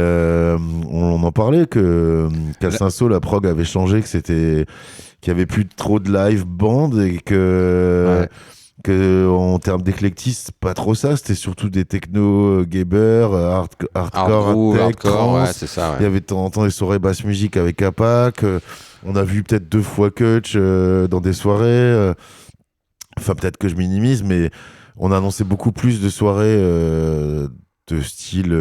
on en parlait qu'à Saint-Saul, la prog avait changé, que c'était qu'il y avait plus trop de live band et que en termes d'éclectisme, pas trop ça, c'était surtout des techno, Gabber, hardcore, ouais, c'est ça. Ouais. Il y avait de temps en temps des soirées basse musique avec Apac. On a vu peut-être 2 fois Kutch dans des soirées. Enfin, peut-être que je minimise, mais on a annoncé beaucoup plus de soirées de style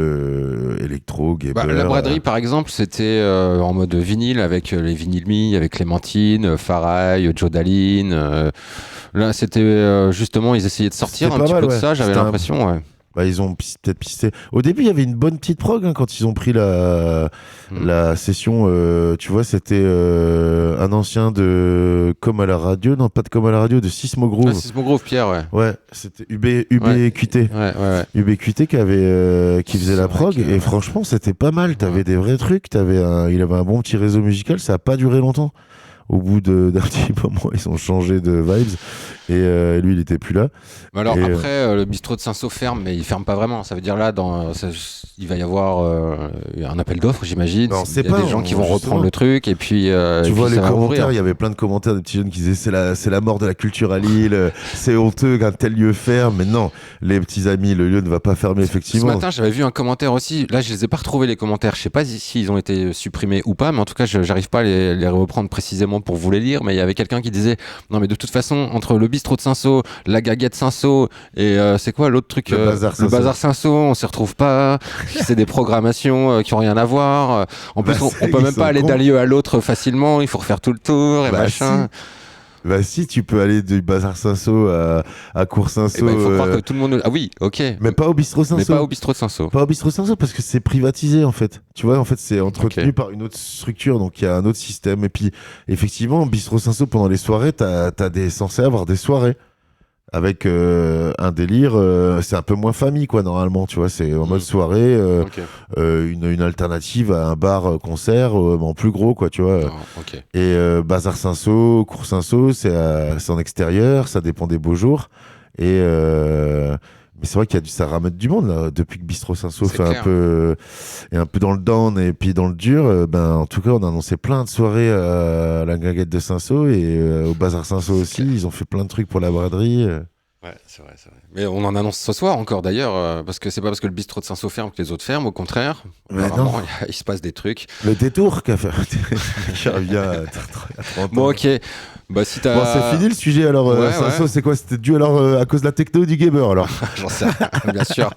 électro, Gabber. La braderie, par exemple, c'était en mode vinyle avec les Vinyl Me, avec Clémentine, Farai, Joe Daline. Là, c'était justement, ils essayaient de sortir un petit peu de ça, j'avais l'impression. Ouais. Bah, ils ont peut-être pisté. Au début, il y avait une bonne petite prog quand ils ont pris la session. Tu vois, c'était un ancien de Comme à la radio. Non, pas de Comme à la radio, de Sismo Groove. Sismo Groove, Pierre, ouais. Ouais, c'était UBQT. UBQT qui faisait la prog. Et franchement, c'était pas mal. T'avais des vrais trucs. Il avait un bon petit réseau musical. Ça a pas duré longtemps. Au bout d'un petit moment, ils ont changé de vibes et lui, il était plus là. Alors après, le bistrot de Saint-Sau ferme, mais il ferme pas vraiment. Ça veut dire là, il va y avoir un appel d'offres, j'imagine. Il y a des gens qui vont reprendre le truc et puis. Tu vois les commentaires, il y avait plein de commentaires de petits jeunes qui disaient c'est la mort de la culture à Lille, c'est honteux qu'un tel lieu ferme. Mais non, les petits amis, le lieu ne va pas fermer effectivement. Ce matin, j'avais vu un commentaire aussi. Là, je les ai pas retrouvés les commentaires. Je sais pas si ils ont été supprimés ou pas, mais en tout cas, j'arrive pas à les reprendre précisément pour vous les lire. Mais il y avait quelqu'un qui disait non, mais de toute façon, entre le bistrot de Saint-Sau, la Gaguette Saint-Sau et c'est quoi l'autre truc, le bazar Saint-Sau, on s'y retrouve pas. C'est des programmations qui ont rien à voir. En plus, on peut même pas aller d'un lieu à l'autre facilement. Il faut refaire tout le tour et machin. Bah si, tu peux aller du Bazar Saint-Sau à Cours Saint-Sau. Il faut croire que tout le monde... Ah oui, ok. Mais pas au bistrot Saint-Sau. Mais pas au bistrot Saint-Sau. Pas au bistrot Saint-Sau parce que c'est privatisé en fait. Tu vois, en fait, c'est entretenu par une autre structure, donc il y a un autre système. Et puis, effectivement, bistrot Saint-Sau, pendant les soirées, t'as censé avoir des soirées avec un délire, c'est un peu moins famille quoi normalement, tu vois, c'est en mode soirée, une alternative à un bar concert en plus gros quoi, tu vois. Et Bazar Saint-Sau, Cours Saint-Sau, c'est en extérieur, ça dépend des beaux jours et mais c'est vrai ça ramène du monde là depuis que Bistrot Saint-Sau fait un peu dans le down et puis dans le dur. En tout cas, on a annoncé plein de soirées à la Gaguette de Saint-Sau et au Bazar Saint-Sau aussi. Ils ont fait plein de trucs pour la braderie. Ouais, c'est vrai. Mais on en annonce ce soir encore d'ailleurs, parce que c'est pas parce que le bistrot de Saint-Sau ferme que les autres ferment, au contraire. Vraiment, il se passe des trucs. Le détour qu'a fait. Qui revient à 30 ans. Bon, ok. Bah, si bon, c'est fini le sujet alors. Saint-Sau, c'est quoi? C'était dû alors à cause de la techno du gamer alors? J'en sais rien, bien sûr.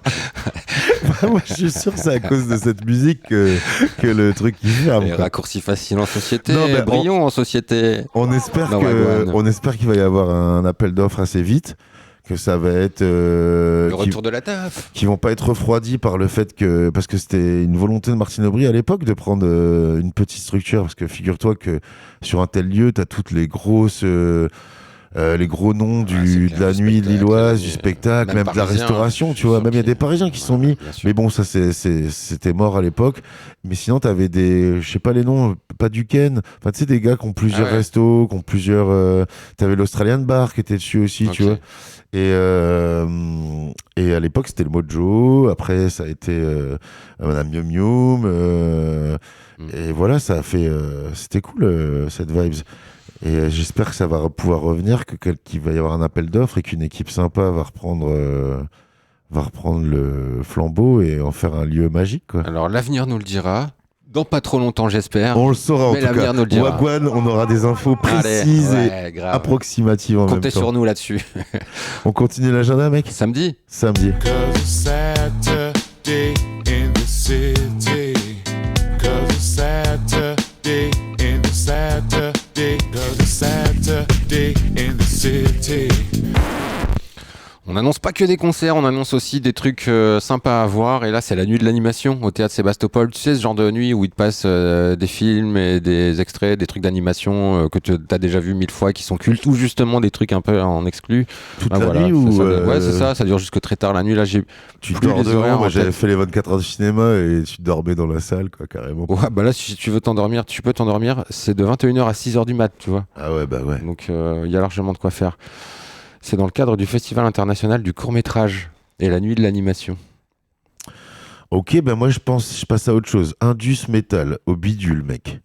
Moi, je suis sûr que c'est à cause de cette musique que le truc qui ferme. Les raccourcis faciles en société, brillons en société. On espère qu'il va y avoir un appel d'offres assez vite. Que ça va être le retour de la taf, qui vont pas être refroidis par le fait parce que c'était une volonté de Martine Aubry à l'époque de prendre une petite structure, parce que figure-toi que sur un tel lieu t'as toutes les grosses les gros noms de la nuit lilloise, du spectacle, même de la restauration, tu vois, même il y a des Parisiens qui sont mis, mais bon ça c'était mort à l'époque. Mais sinon t'avais je sais pas les noms, pas du Ken, enfin tu sais des gars qui ont plusieurs restos, qui ont plusieurs, t'avais l'Australian Bar qui était dessus aussi, tu vois. Et à l'époque c'était le Mojo, après ça a été Madame Mium Mium, et voilà, ça a fait c'était cool cette vibes. Et j'espère que ça va pouvoir revenir, qu'il va y avoir un appel d'offres et qu'une équipe sympa va reprendre le flambeau et en faire un lieu magique quoi. Alors l'avenir nous le dira. Dans pas trop longtemps, j'espère. On le saura en tout cas. Nous le dira. Wagwan, on aura des infos précises et approximatives en même temps. Comptez sur nous là-dessus. On continue l'agenda, mec. Samedi. On n'annonce pas que des concerts, on annonce aussi des trucs sympas à voir. Et là, c'est la nuit de l'animation au théâtre Sébastopol. Tu sais, ce genre de nuit où ils te passent des films et des extraits, des trucs d'animation que tu as déjà vu 1000 fois, qui sont cultes, ou justement des trucs un peu en exclu. Toute la nuit ou ouais, c'est ça dure jusque très tard la nuit. Là, tu dors dehors. Moi, j'avais fait les 24 heures de cinéma et tu dormais dans la salle, quoi, carrément. Ouais, bah là, si tu veux t'endormir, tu peux t'endormir. C'est de 21h à 6h du mat, tu vois. Ah ouais, bah ouais. Donc, il y a largement de quoi faire. C'est dans le cadre du Festival international du court-métrage et la nuit de l'animation. Ok, ben moi je passe à autre chose. Indus Metal au bidule, mec.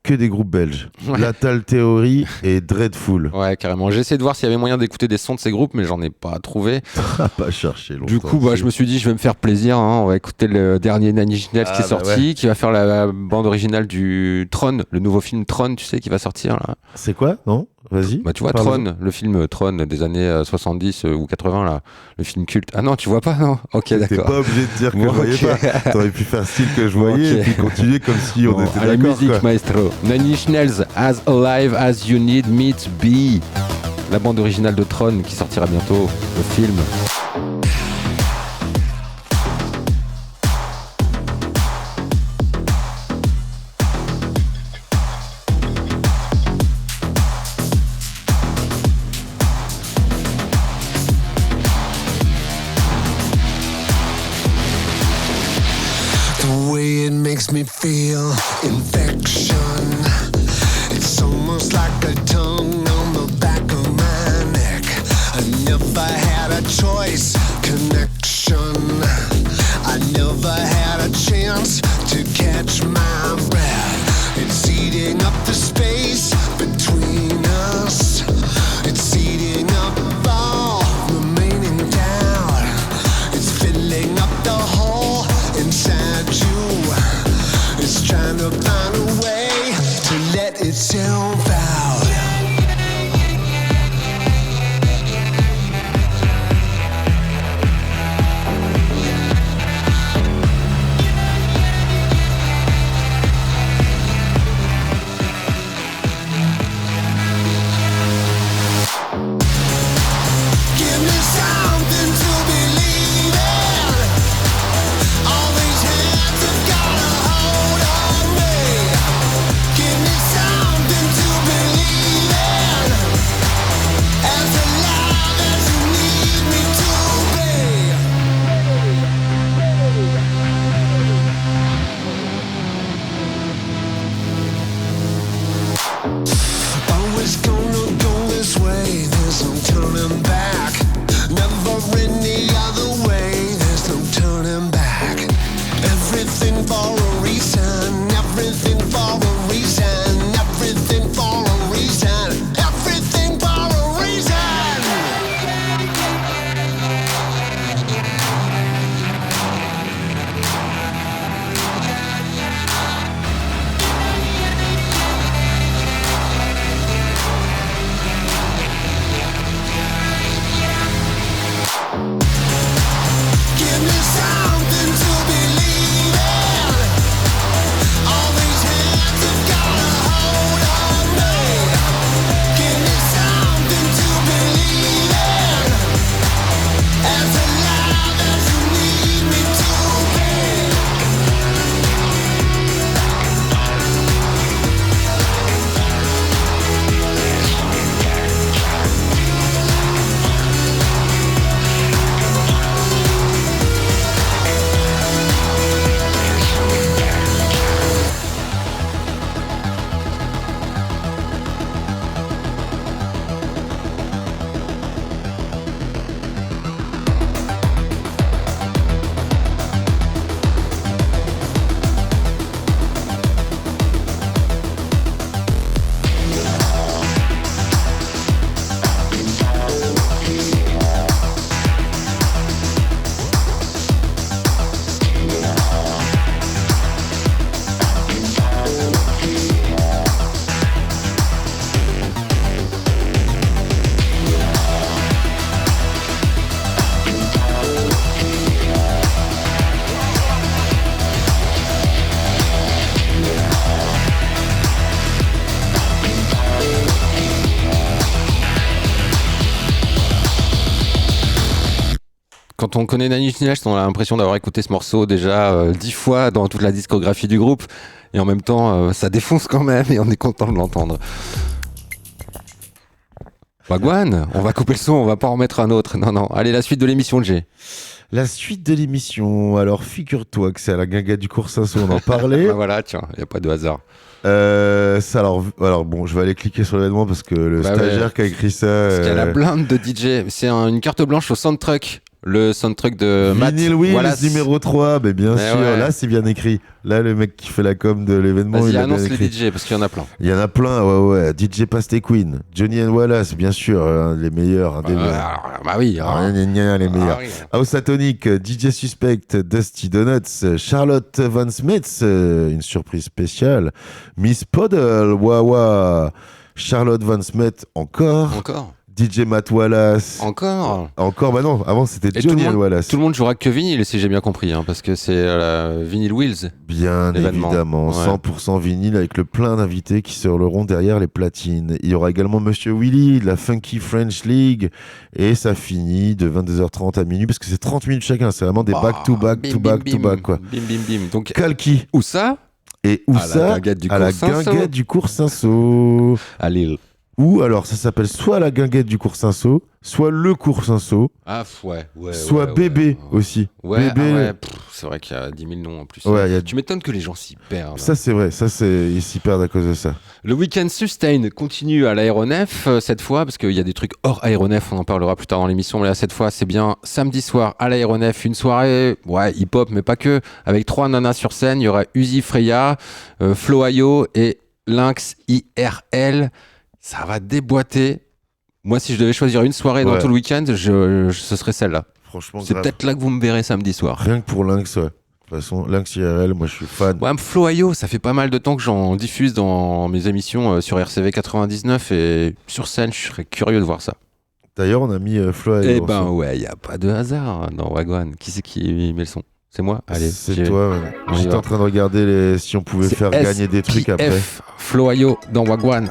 que des groupes belges. Ouais. Latal Theory et Dreadful. Ouais, carrément. J'ai essayé de voir s'il y avait moyen d'écouter des sons de ces groupes, mais j'en ai pas trouvé. Pas cherché longtemps. Du coup, je me suis dit, je vais me faire plaisir. On va écouter le dernier Nine Inch Nails qui est sorti, qui va faire la bande originale du Tron, le nouveau film Tron, tu sais, qui va sortir là. C'est quoi? Non? Vas-y. Tu vois Tron, le film Tron des années 70 ou 80 là, le film culte. Ah non, tu vois pas, non? Ok, d'accord. T'es pas obligé de dire que je voyais pas. T'aurais pu faire style que je voyais et puis continuer comme si on était d'accord. La musique, maestro. Nine Inch Nails, As Alive As You Need Me to Be. La bande originale de Tron qui sortira bientôt, le film. Makes me feel infection. It's almost like a tongue on the back of my neck. I never had a choice, connection. I never had a chance to catch my breath. It's eating up the space between us. It's eating up all remaining doubt. It's filling up the hole inside you. It's trying to find a way to let itself out. Give me something to believe in. All these hands have got a hold on me. Give me something to believe in. As alive as you need me to be. Always gonna go this way, there's no turning back. Never any other way, there's no turning back. Everything for a reason, everything for a reason, everything for a reason, everything for a reason. Give me something to believe in. All these hands have got a hold on me. Give me something to believe in. As alive as you need me to be. Quand on connaît Nine Inch Nails, on a l'impression d'avoir écouté ce morceau déjà 10 fois dans toute la discographie du groupe. Et en même temps, ça défonce quand même et on est content de l'entendre. Wagwan, on va couper le son, on va pas en mettre un autre. Non. Allez, la suite de l'émission de G. La suite de l'émission. Alors, figure-toi que c'est à la Guinguette du Coursinceau, on en parlait. Voilà, tiens, il n'y a pas de hasard. Alors bon, je vais aller cliquer sur l'événement parce que le stagiaire qui a écrit ça. Parce qu'il y a la blinde de DJ. C'est une carte blanche au Soundtruck. le soundtrack de Matt Vinyl Wheels Wallace. numéro 3, mais bien sûr, ouais. là c'est bien écrit. Là le mec qui fait la com de l'événement, Vas-y, il a annonce bien écrit. les DJ parce qu'il y en a plein. Il y en a plein, ouais. DJ Pasté Queen, Johnny and Wallace, bien sûr, les meilleurs. Bah oui. Les meilleurs. oui. House Atonic, DJ Suspect, Dusty Donuts, Charlotte Van Smith, une surprise spéciale. Miss Puddle, Wawa, Charlotte Van Smith, encore. DJ Matt Wallace. Encore, bah non, avant c'était Et Johnny and Wallace. Tout le monde jouera que vinyle, si j'ai bien compris, hein, parce que c'est Vinyl Wheels. Bien évidemment, Ouais. 100% vinyle avec le plein d'invités qui se rouleront derrière les platines. Il y aura également Monsieur Willy de la Funky French League et ça finit de 22h30 à minuit parce que c'est 30 minutes chacun, c'est vraiment des back-to-back, to-back quoi. Bim bim bim. Donc Kalki. Où ça? Et où À ça? la guinguette du à la cours Saint-Saul. guinguette du cours Saint-Saul. À Lille. Ou alors ça s'appelle soit la guinguette du cours Saint-Saul, soit le cours Saint-Saul. Ah ouais. Soit bébé aussi. Ouais, Bébé. C'est vrai qu'il y a 10 000 noms en plus. Ouais, y a- Tu m'étonnes que les gens s'y perdent. Ça c'est vrai, ils s'y perdent à cause de ça. Le Weekend Sustain continue à l'aéronef cette fois, parce qu'il y a des trucs hors aéronef, on en parlera plus tard dans l'émission, mais là cette fois c'est bien samedi soir à l'aéronef, une soirée hip-hop mais pas que, avec 3 nanas sur scène, il y aura Uzi Freya, Flo Ayo et Lynx IRL. Ça va déboîter. Moi si je devais choisir une soirée dans tout le week-end, ce serait celle-là. Franchement, c'est grave. peut-être là que vous me verrez samedi soir. Rien que pour Lynx, ouais. De toute façon, Lynx IRL, moi je suis fan. Ouais, Flo Ayo, ça fait pas mal de temps que j'en diffuse dans mes émissions sur RCV 99 et sur scène, je serais curieux de voir ça. D'ailleurs, on a mis Flo Ayo. Eh ben ouais, y a pas de hasard dans Wagwan. Qui c'est qui met le son? C'est moi? Allez, c'est toi. Ouais. J'étais en train de regarder si on pouvait faire gagner des trucs après. Flo Ayo dans Wagwan.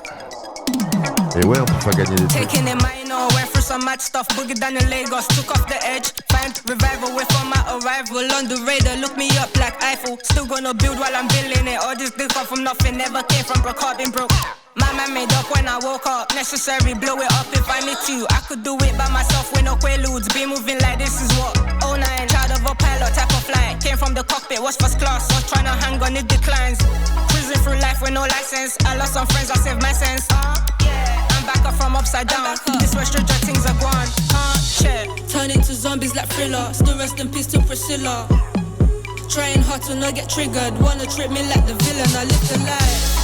Et ouais, on peut faire gagner des trucs. Taking it minor, went through some mad stuff, boogie down in Lagos, took off the edge, find revival with on my arrival, on the radar, look me up like Eiffel, still gonna build while I'm building it, all this did come from nothing, never came from broke, been broke. My man made up when I woke up, necessary, blow it up if I need to, I could do it by myself with no quaaludes, be moving like this is what, 09, child of a pilot, type of flight, came from the cockpit, was first class, was trying to hang on, it declines, cruising through life with no license, I lost some friends, I saved my sense, I'm back up from upside down, this where stranger things are gone, turn into zombies like Thriller, still rest in peace to Priscilla, trying hard to not get triggered, wanna trip me like the villain, I live the life.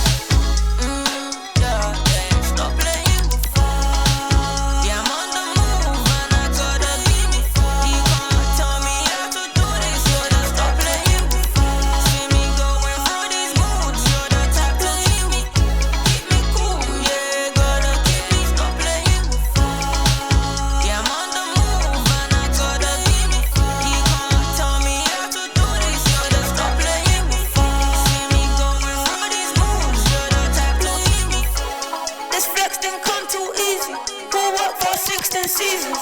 Stop playing with fire. Yeah, I'm on the move and I told the beat before. You can't tell me how to do this. You just stop playing with fire. See me going through these moods. You're the type to keep me cool. Yeah, gotta keep me. Stop playing with fire. Yeah, I'm on the move and I told the beat before. You can't tell me how to do this. You just stop playing with fire. See me going through these moods. You're the type to keep me. This flex didn't come too easy. Who worked for 16 seasons?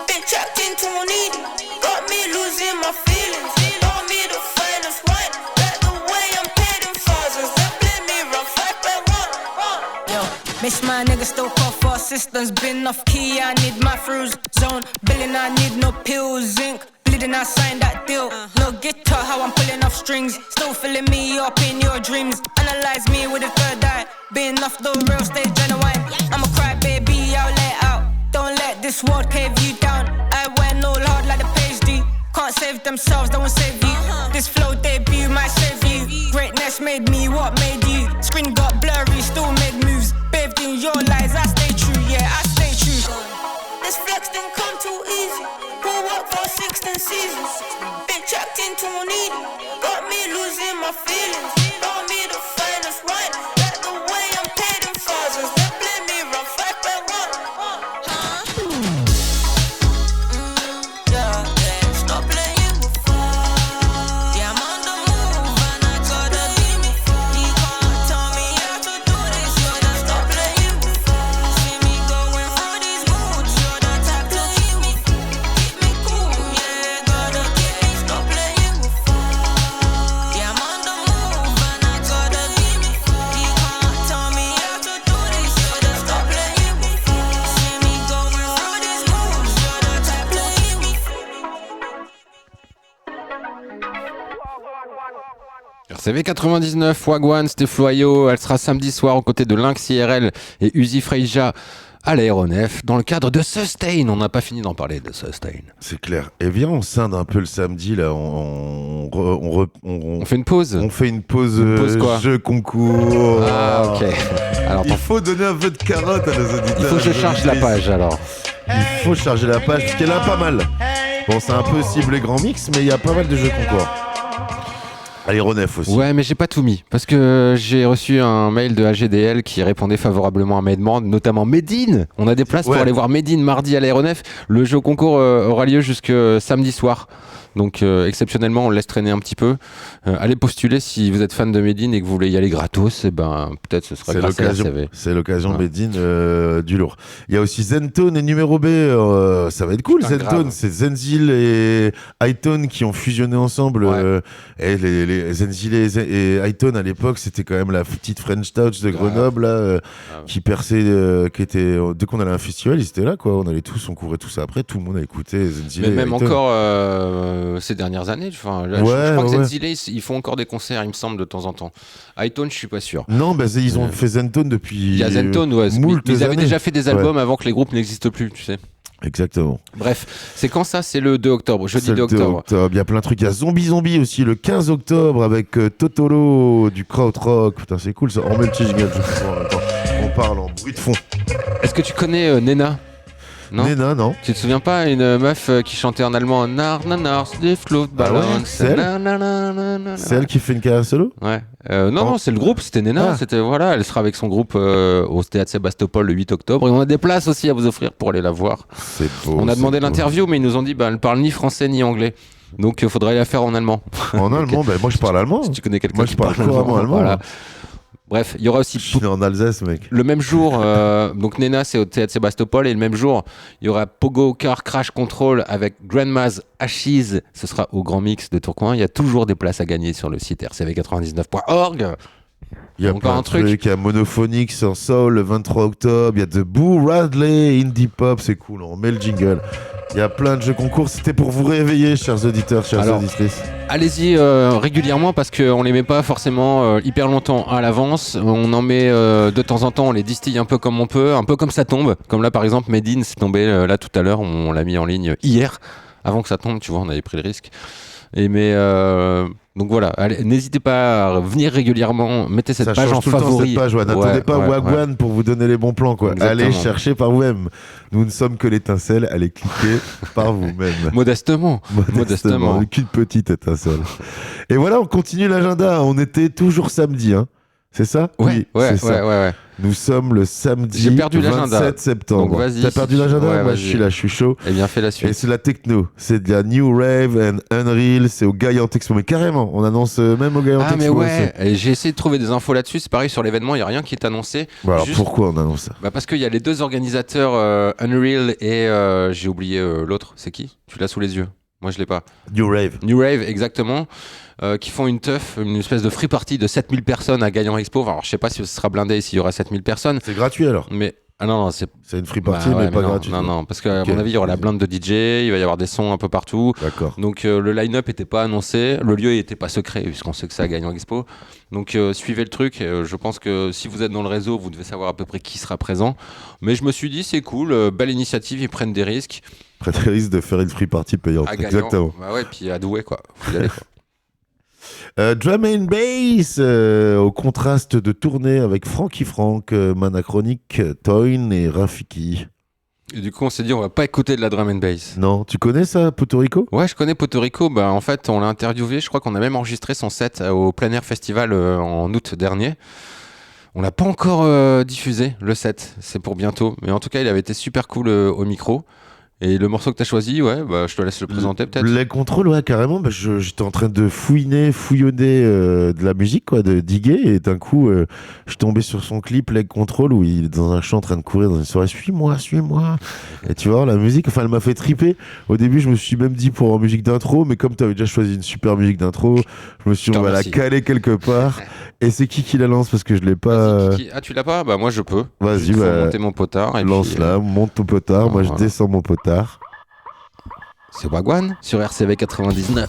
Been trapped into needy. Got me losing my feelings. Got me the finest wine. Like the way I'm paid in thousands. They play me rough like I want. Yo, miss my nigga still call for assistance. Been off key, I need my fruits. Zone, billing, I need no pills. Zinc, bleeding, I signed that deal. No guitar, how I'm pulling off strings. Still filling me up in your dreams. Analyze me with a third eye. Being off the real stage, genuine. I'm a cry baby, I'll let out. Don't let this world cave you down. I went all hard like the PhD. Can't save themselves, they won't save you. This flow debut might save you. Greatness made me, what made you? Screen got blurry, still made moves. Bathed in your lies, I stay true, yeah, I stay true. This flex didn't come too easy. Who worked for 16 seasons? Been trapped into needy. Got me losing my feelings. Got me the finest wine. Like the way I'm paid in thousands. They play me rough like I want. Stop playing with fire. Yeah, I'm on the move and I told the beat before. You can't tell me how to do this. You just stop playing with fire. See me going through these moods. You're the type to keep me cool. Yeah, gotta keep me. Stop playing with fire. Yeah, I'm on the move and I told the beat before. You can't tell me how to do this. You just stop playing with fire. See me going through these moods. You're the type to keep me. RCV 99, Wagwan, c'était Flo Ayo. Elle sera samedi soir aux côtés de Lynx IRL et Uzi Freya à l'aéronef dans le cadre de Sustain. On n'a pas fini d'en parler de Sustain. C'est clair. Et viens, on scinde un peu le samedi là. On fait une pause. On fait une pause, quoi jeu concours. Ah ok. Alors, il faut donner un peu de carotte à nos auditeurs. Il faut que je charge la page alors. Il faut charger la page parce qu'elle a pas mal. Bon, c'est un peu ciblé grand mix, mais il y a pas mal de jeux concours. Aéronef aussi. Ouais, mais j'ai pas tout mis parce que j'ai reçu un mail de AGDL qui répondait favorablement à mes demandes, notamment Medine. On a des places pour aller voir Medine mardi à l'aéronef. Le jeu concours aura lieu jusque samedi soir. Donc exceptionnellement, on le laisse traîner un petit peu. Allez postuler si vous êtes fan de Medine et que vous voulez y aller gratos. Et ben peut-être ce sera grâce à RCV. C'est l'occasion Medine du lourd. Il y a aussi Zentone et Numéro B. Ça va être cool. Zentone, c'est Zenzil et Hytone qui ont fusionné ensemble. Et les Zenzil et Hytone à l'époque, c'était quand même la petite French Touch de Grenoble là, qui perçait, qui était dès qu'on allait à un festival, ils étaient là quoi. On allait tous, on courait tout ça après. Tout le monde a écouté Zenzil. Mais même encore. Ces dernières années, enfin, là, je crois que Zenzile, ils font encore des concerts, il me semble, de temps en temps. Hytone, je suis pas sûr. Non, bah, ils ont fait Zentone depuis. Il y a Zentone, ouais. Ils avaient déjà fait des albums avant que les groupes n'existent plus, tu sais. Exactement. Bref, c'est quand ça? C'est le 2 octobre, jeudi 2 octobre. Il y a plein de trucs. Il y a Zombie aussi le 15 octobre avec Totoro du Krautrock. Putain, c'est cool ça. On met le petit jingle, on parle en bruit de fond. Est-ce que tu connais Nena? Non. Nena, non. Tu te souviens pas une meuf qui chantait en allemand Nar nanar, des flots ballons. C'est elle qui fait une carrière solo? Ouais. Non, c'est le groupe, c'était Nena. C'était voilà, elle sera avec son groupe au Théâtre Sébastopol le 8 octobre. Et on a des places aussi à vous offrir pour aller la voir. C'est beau. On a demandé l'interview, mais ils nous ont dit elle parle ni français ni anglais. Donc il faudrait la faire en allemand. En allemand, moi je parle allemand. Si tu connais quelqu'un moi, qui je parle allemand. Voilà. Bref, il y aura aussi. Je suis né en Alsace, mec. Le même jour, donc Nena, c'est au Théâtre Sébastopol, et le même jour, il y aura Pogo Car Crash Control avec Grandma's Ashes. Ce sera au Grand Mix de Tourcoing. Il y a toujours des places à gagner sur le site rcv99.org. Il y a encore un truc. Il y a Monophonics en soul le 23 octobre. Il y a The Boo Radley Indie Pop. C'est cool, on met le jingle. Il y a plein de jeux concours. C'était pour vous réveiller, chers auditeurs, chères auditrices. Allez-y régulièrement parce qu'on les met pas forcément hyper longtemps à l'avance. On en met de temps en temps, on les distille un peu comme on peut, un peu comme ça tombe. Comme là, par exemple, Medine, c'est tombé là tout à l'heure. On l'a mis en ligne hier, avant que ça tombe. Tu vois, on avait pris le risque. Donc voilà, allez, n'hésitez pas à venir régulièrement, mettez cette page en favori. N'attendez pas Wagwan pour vous donner les bons plans quoi. Allez chercher par vous-même. Nous ne sommes que l'étincelle, allez cliquer par vous-même. Modestement. Qu'une petite étincelle. Et voilà, on continue l'agenda. On était toujours samedi, hein. C'est ça? Oui, c'est ça. Nous sommes le samedi 27 septembre. Donc, vas-y, t'as perdu l'agenda? Moi, je suis là, je suis chaud. Eh bien, fais la suite. Et c'est la techno. C'est de la New Rave and Unreal. C'est au Gaillard Expo. Mais carrément, on annonce même au Gaillard Expo. Ah, mais ouais. Et j'ai essayé de trouver des infos là-dessus. C'est pareil, sur l'événement, il n'y a rien qui est annoncé. Bon, alors pourquoi on annonce ça? Parce qu'il y a les deux organisateurs, Unreal et j'ai oublié l'autre. C'est qui? Tu l'as sous les yeux? Moi, je l'ai pas. New Rave, exactement. Qui font une teuf, une espèce de free party de 7000 personnes à Gaillard Expo. Alors, je sais pas si ce sera blindé et s'il y aura 7000 personnes. C'est gratuit alors? Mais non, c'est une free party, mais pas gratuit. Non, parce qu'à mon avis, il y aura la blinde de DJ, il va y avoir des sons un peu partout. D'accord. Donc le line-up n'était pas annoncé, le lieu n'était pas secret, puisqu'on sait que c'est à Gaillard Expo. Donc suivez le truc. Je pense que si vous êtes dans le réseau, vous devez savoir à peu près qui sera présent. Mais je me suis dit, c'est cool, belle initiative, ils prennent des risques. Prennent des risques de faire une free party payante. Exactement. Bah ouais, puis à Douai, quoi. Faut y aller, quoi. Drum and Bass au contraste de tournée avec Frankie Frank, Manachronic, Toyn et Rafiki. Et du coup, on s'est dit, on va pas écouter de la drum and bass. Non, tu connais ça, Puerto Rico? Ouais, je connais Puerto Rico. Bah, en fait, on l'a interviewé. Je crois qu'on a même enregistré son set au Plein Air Festival en août dernier. On l'a pas encore diffusé, le set. C'est pour bientôt. Mais en tout cas, il avait été super cool au micro. Et le morceau que tu as choisi, je te laisse le présenter peut-être. Les contrôles, ouais, carrément. J'étais en train de fouillonner de la musique, quoi, de diguer. Et d'un coup, je suis tombé sur son clip, Leg Control, où il est dans un champ en train de courir dans une soirée. Suis-moi. Et tu vois, la musique, elle m'a fait triper. Au début, je me suis même dit pour en musique d'intro, mais comme tu avais déjà choisi une super musique d'intro, je me suis dit, on va la caler quelque part. Et c'est qui la lance? Parce que je l'ai pas. Ah, tu l'as pas? Bah, moi, je peux. Vas-y, il faut monter mon potard. Lance-la, monte ton potard. Moi, je descends mon potard. C'est Wagwan sur RCV 99.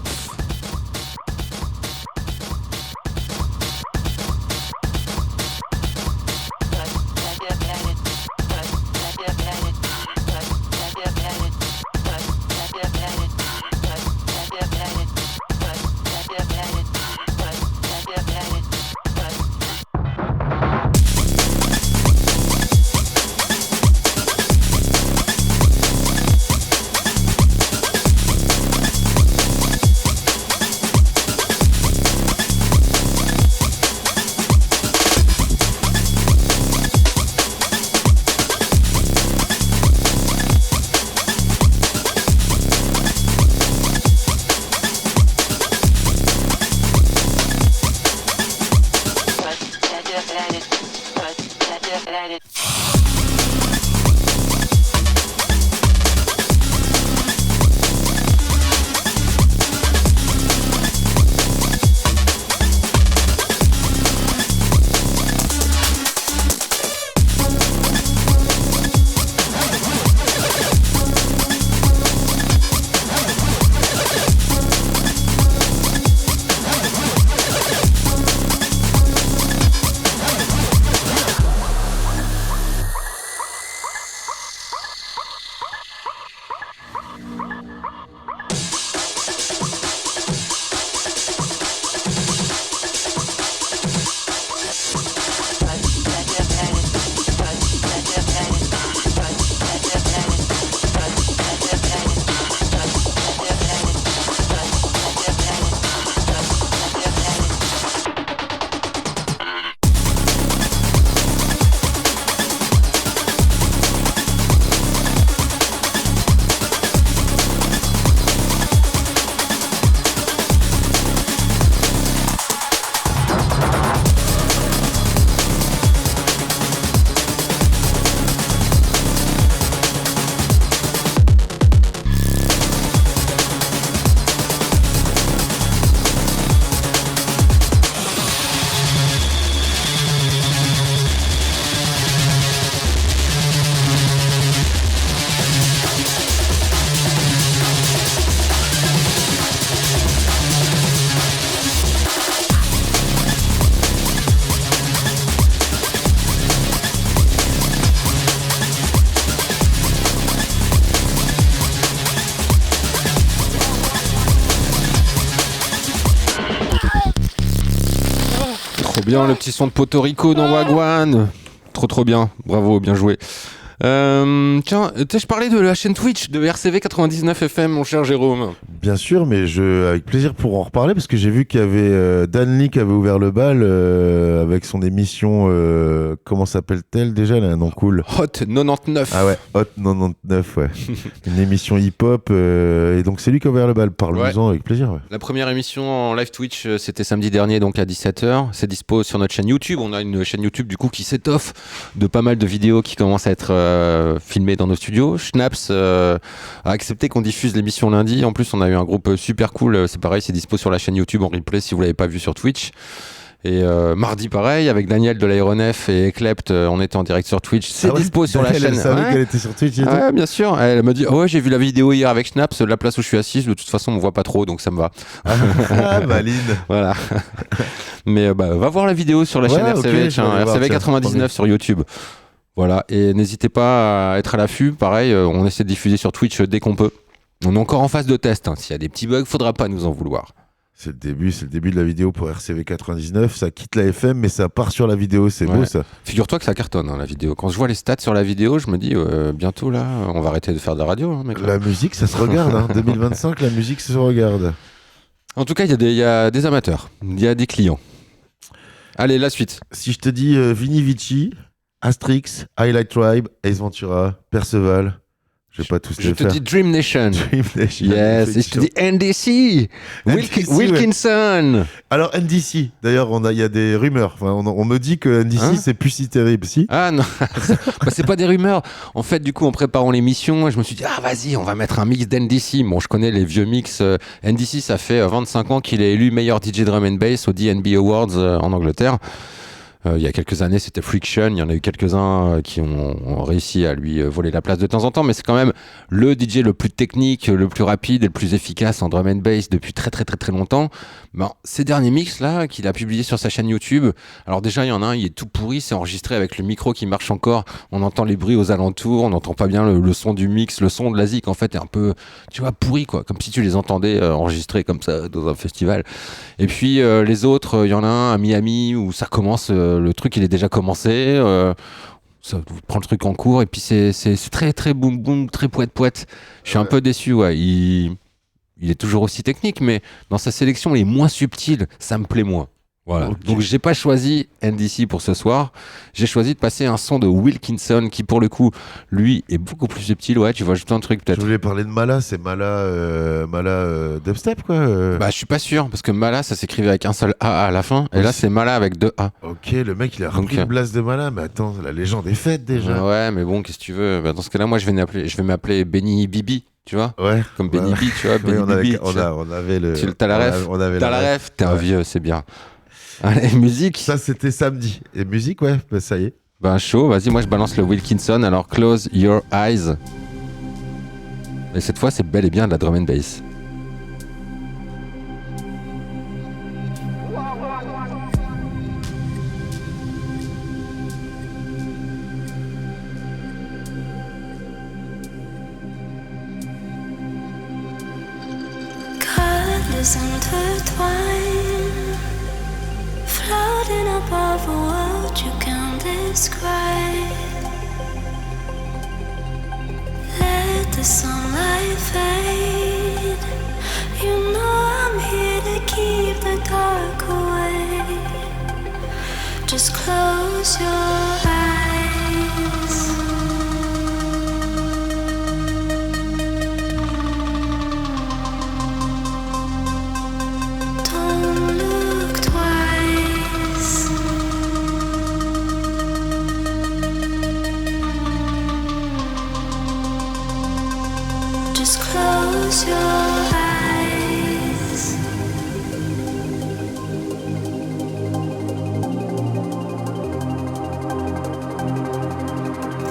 Bien, le petit son de Puerto Rico dans Wagwan. Trop bien. Bravo, bien joué. Tiens, je parlais de la chaîne Twitch de RCV 99 FM, mon cher Jérôme. Bien sûr, mais avec plaisir pour en reparler, parce que j'ai vu qu'il y avait Dan Lee qui avait ouvert le bal avec son émission, comment s'appelle-t-elle déjà, là, un nom cool. Hot 99. Ah ouais, Hot 99, ouais. Une émission hip-hop, et donc c'est lui qui a ouvert le bal, parle-nous-en avec plaisir. Ouais. La première émission en live Twitch, c'était samedi dernier, donc à 17h. C'est dispo sur notre chaîne YouTube. On a une chaîne YouTube du coup qui s'étoffe de pas mal de vidéos qui commencent à être filmé dans nos studios. Schnaps a accepté qu'on diffuse l'émission lundi. En plus, on a eu un groupe super cool. C'est pareil, c'est dispo sur la chaîne YouTube en replay si vous l'avez pas vu sur Twitch. Et mardi, pareil, avec Daniel de l'Aéronef et Eclept, on était en direct sur Twitch. C'est dispo sur la chaîne. Elle savait qu'elle était sur Twitch et tout. Ouais, bien sûr. Elle m'a dit ouais, j'ai vu la vidéo hier avec Schnaps, la place où je suis assise. De toute façon, on me voit pas trop, donc ça me va. Maline. Voilà. Mais va voir la vidéo sur la chaîne RCV, RCV 99 sur YouTube. Voilà, et n'hésitez pas à être à l'affût. Pareil, on essaie de diffuser sur Twitch dès qu'on peut. On est encore en phase de test. S'il y a des petits bugs, faudra pas nous en vouloir. C'est le début de la vidéo pour RCV 99. Ça quitte la FM, mais ça part sur la vidéo. C'est beau, ça. Figure-toi que ça cartonne, la vidéo. Quand je vois les stats sur la vidéo, je me dis, bientôt, là, on va arrêter de faire de la radio. Mec, la musique, ça se regarde. 2025, la musique, ça se regarde. En tout cas, il y a des amateurs. Il y a des clients. Allez, la suite. Si je te dis Vini Vici, Astrix, Highlight Tribe, Ace Ventura, Perceval, je vais pas tous les faire. Je te dis Dream Nation. Dream Nation. Yes, et je te dis NDC. Wilkinson. Ouais. Alors NDC, d'ailleurs, il y a des rumeurs. Enfin, on me dit que NDC, c'est plus si terrible, si. Ah non, c'est pas des rumeurs. En fait, du coup, en préparant l'émission, je me suis dit, vas-y, on va mettre un mix d'NDC. Bon, je connais les vieux mix. NDC, ça fait 25 ans qu'il est élu meilleur DJ Drum and Bass au DNB Awards en Angleterre. Il y a quelques années, c'était Friction. Il y en a eu quelques-uns qui ont réussi à lui voler la place de temps en temps, mais c'est quand même le DJ le plus technique, le plus rapide et le plus efficace en drum and bass depuis très longtemps. Ces derniers mix là qu'il a publié sur sa chaîne YouTube, alors déjà il y en a un, il est tout pourri, c'est enregistré avec le micro qui marche encore, on entend les bruits aux alentours, on n'entend pas bien le son du mix, le son de la zik en fait est un peu, tu vois, pourri quoi, comme si tu les entendais enregistrés comme ça dans un festival. Et puis les autres, il y en a un à Miami où ça commence, le truc il est déjà commencé, ça prend le truc en cours et puis c'est très boum boum, très poète. Je suis un peu déçu, ouais. Il est toujours aussi technique, mais dans sa sélection, il est moins subtil, ça me plaît moins. Voilà. Okay. Donc j'ai pas choisi NDC pour ce soir, j'ai choisi de passer un son de Wilkinson qui pour le coup, lui, est beaucoup plus subtil. Ouais, tu vois juste un truc peut-être. Je voulais parler de Mala, c'est Mala dubstep quoi. Je suis pas sûr, parce que Mala ça s'écrivait avec un seul A à la fin, et là c'est Mala avec deux A. Ok, le mec il a repris le blast de Mala, mais attends, la légende est faite déjà. Ouais, mais bon, qu'est-ce que tu veux, dans ce cas-là, moi je vais m'appeler Benny Bibi. Tu vois, ouais, comme Benny B, tu vois, Benny Bibi. On avait le. T'as la ref. T'as la ref. T'es un vieux, c'est bien. Allez, musique. Ça, c'était samedi. Et musique, ouais, ça y est. Chaud, vas-y, moi je balance le Wilkinson. Alors, Close Your Eyes. Et cette fois, c'est bel et bien de la drum and bass. Intertwined, floating above a world you can't describe. Let the sunlight fade. You know I'm here to keep the dark away. Just close your eyes. Close your eyes.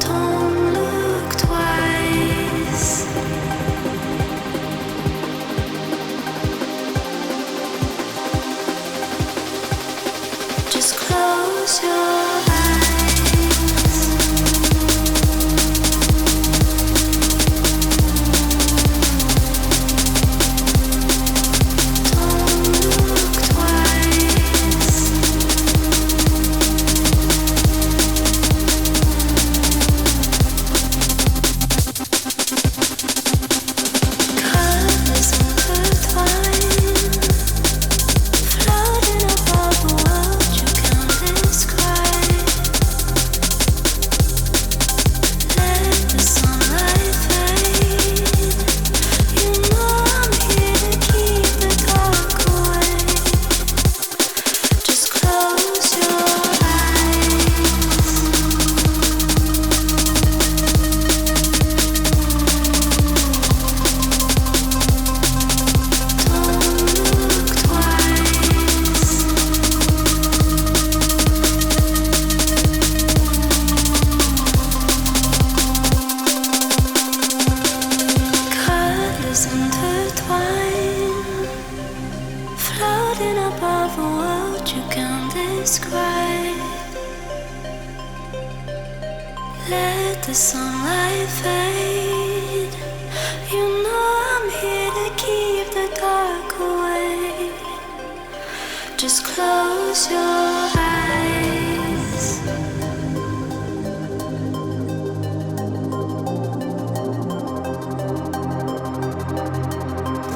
Don't look twice. Just close your eyes. the sunlight fade. You know I'm here to keep the dark away. Just close your eyes.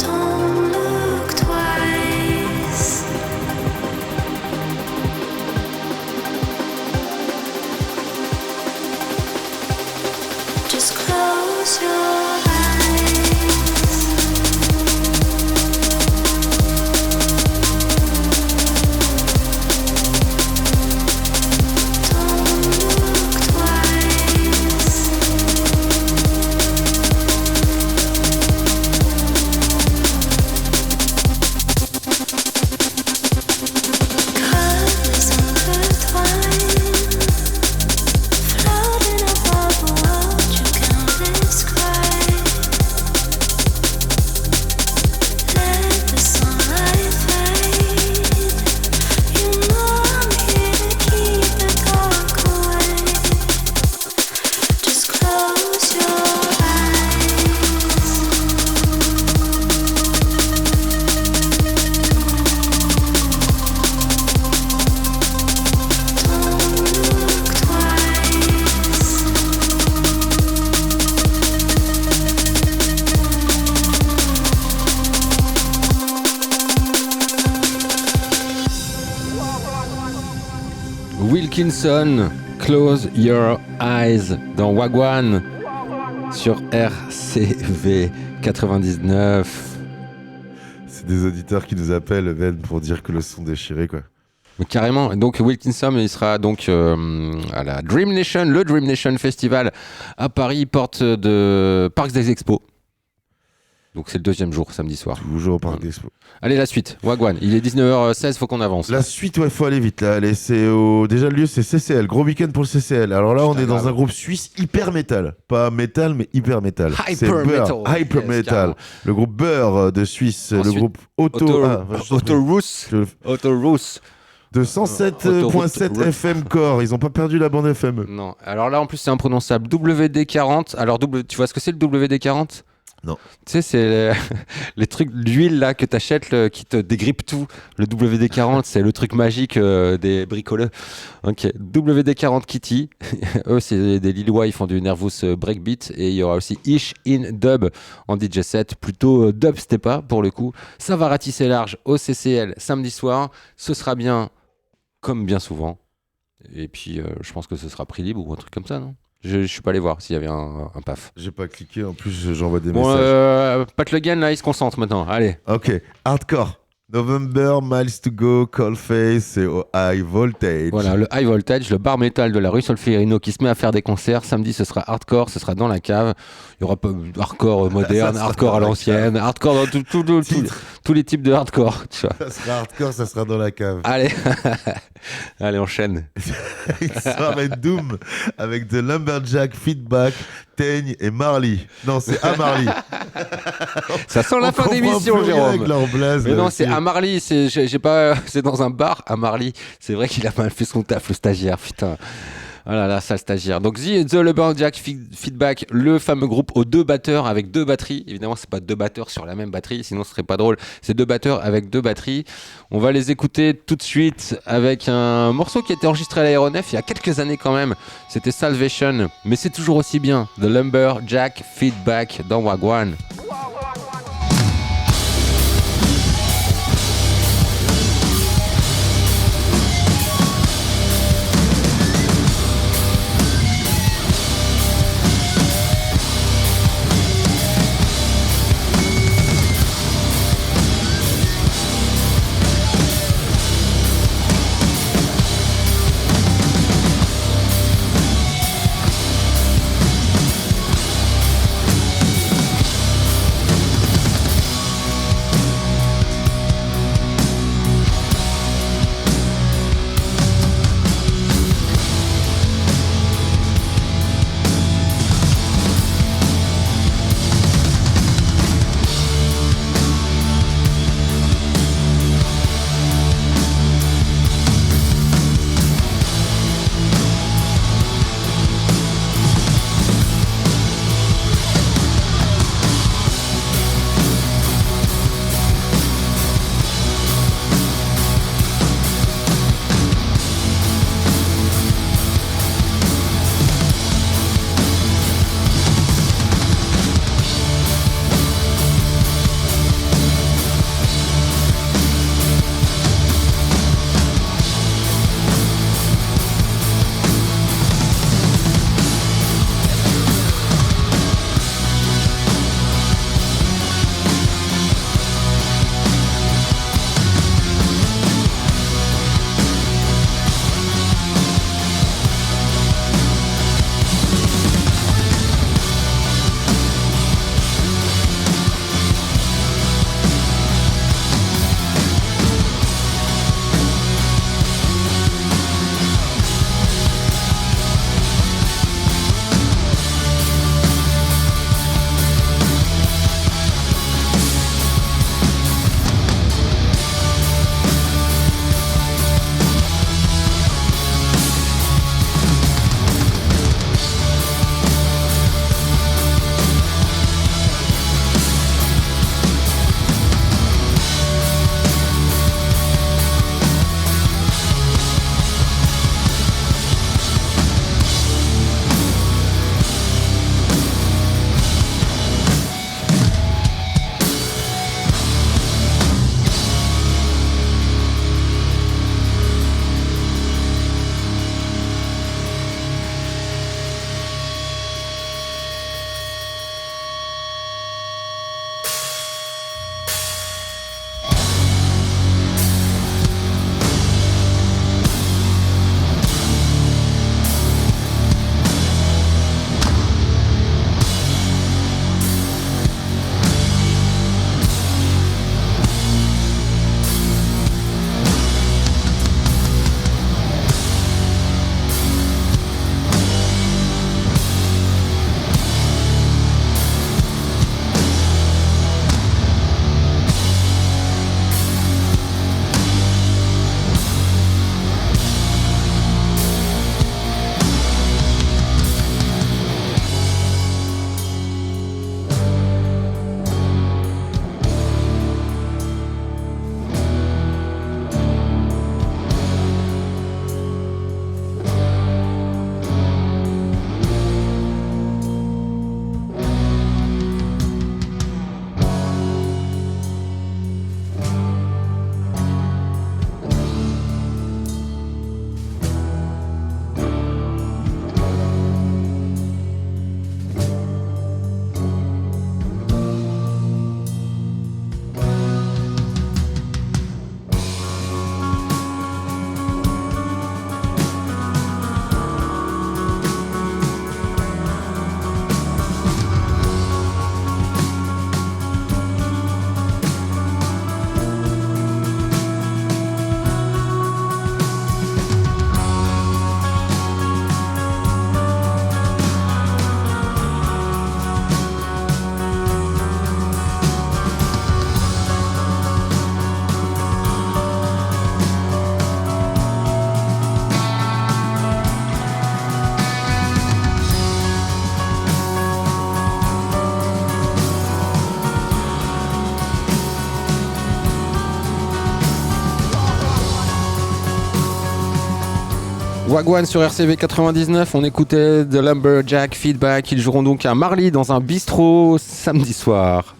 Don't look twice. Just close your eyes. Wilkinson, Close Your Eyes dans Wagwan sur RCV 99. C'est des auditeurs qui nous appellent, Ben, pour dire que le son déchiré, quoi. Mais carrément. Donc Wilkinson, il sera donc à la Dream Nation, le Dream Nation Festival à Paris, porte de Parcs des Expos. Donc c'est le deuxième jour, samedi soir. Toujours au Parc des Expos. Allez, la suite. Wagwan, il est 19h16, faut qu'on avance. La suite, ouais, faut aller vite. Là. Allez, déjà, le lieu, c'est CCL. Gros week-end pour le CCL. Alors là, on est dans un groupe suisse hyper metal. Pas metal, mais hyper metal. Hyper metal. Hyper metal. Le groupe Beurre de Suisse. Ensuite, le groupe Autorousse. De 107.7 FM Core. Ils ont pas perdu la bande FM. Non. Alors là, en plus, c'est imprononçable. WD40. Alors, tu vois ce que c'est le WD40 ? Non. Tu sais, c'est les trucs d'huile là que t'achètes qui te dégrippe tout. Le WD-40, c'est le truc magique des bricoleurs. Ok, WD-40 Kitty. Eux, c'est des Lillois, ils font du nervous breakbeat. Et il y aura aussi Ish in Dub en DJ set. Plutôt dubstepa pour le coup. Ça va ratisser large au CCL samedi soir. Ce sera bien, comme bien souvent. Et puis, je pense que ce sera prix libre ou un truc comme ça, non ? Je suis pas allé voir s'il y avait un paf. J'ai pas cliqué, en plus j'envoie des messages. Pat Le Guen là, il se concentre maintenant. Allez. Ok, hardcore. November, Miles to Go, Coldface et High Voltage. Voilà, le High Voltage, le bar métal de la rue Solferino qui se met à faire des concerts. Samedi, ce sera hardcore, ce sera dans la cave. Il y aura pas hardcore moderne, hardcore à l'ancienne, hardcore dans tous les types de hardcore. Tu vois. Ça sera hardcore, ça sera dans la cave. Allez, allez, enchaîne. Il sera avec Doom, avec The Lumberjack, Feedback, Teigne et Marley. Non, c'est à Marley. Ça sent la fin d'émission, Jérôme. Mais non, c'est à Marley. C'est dans un bar à Marley. C'est vrai qu'il a mal fait son taf, le stagiaire. Putain. Oh là là, sale stagiaire. Donc The Lumberjack Feedback, le fameux groupe aux 2 batteurs avec 2 batteries. Évidemment, c'est pas 2 batteurs sur la même batterie, sinon ce serait pas drôle. C'est 2 batteurs avec 2 batteries. On va les écouter tout de suite avec un morceau qui a été enregistré à l'Aéronef il y a quelques années quand même. C'était Salvation, mais c'est toujours aussi bien. The Lumberjack Feedback dans Wagwan. Wagwan sur RCV 99, on écoutait The Lumberjack Feedback. Ils joueront donc à Marly dans un bistrot samedi soir.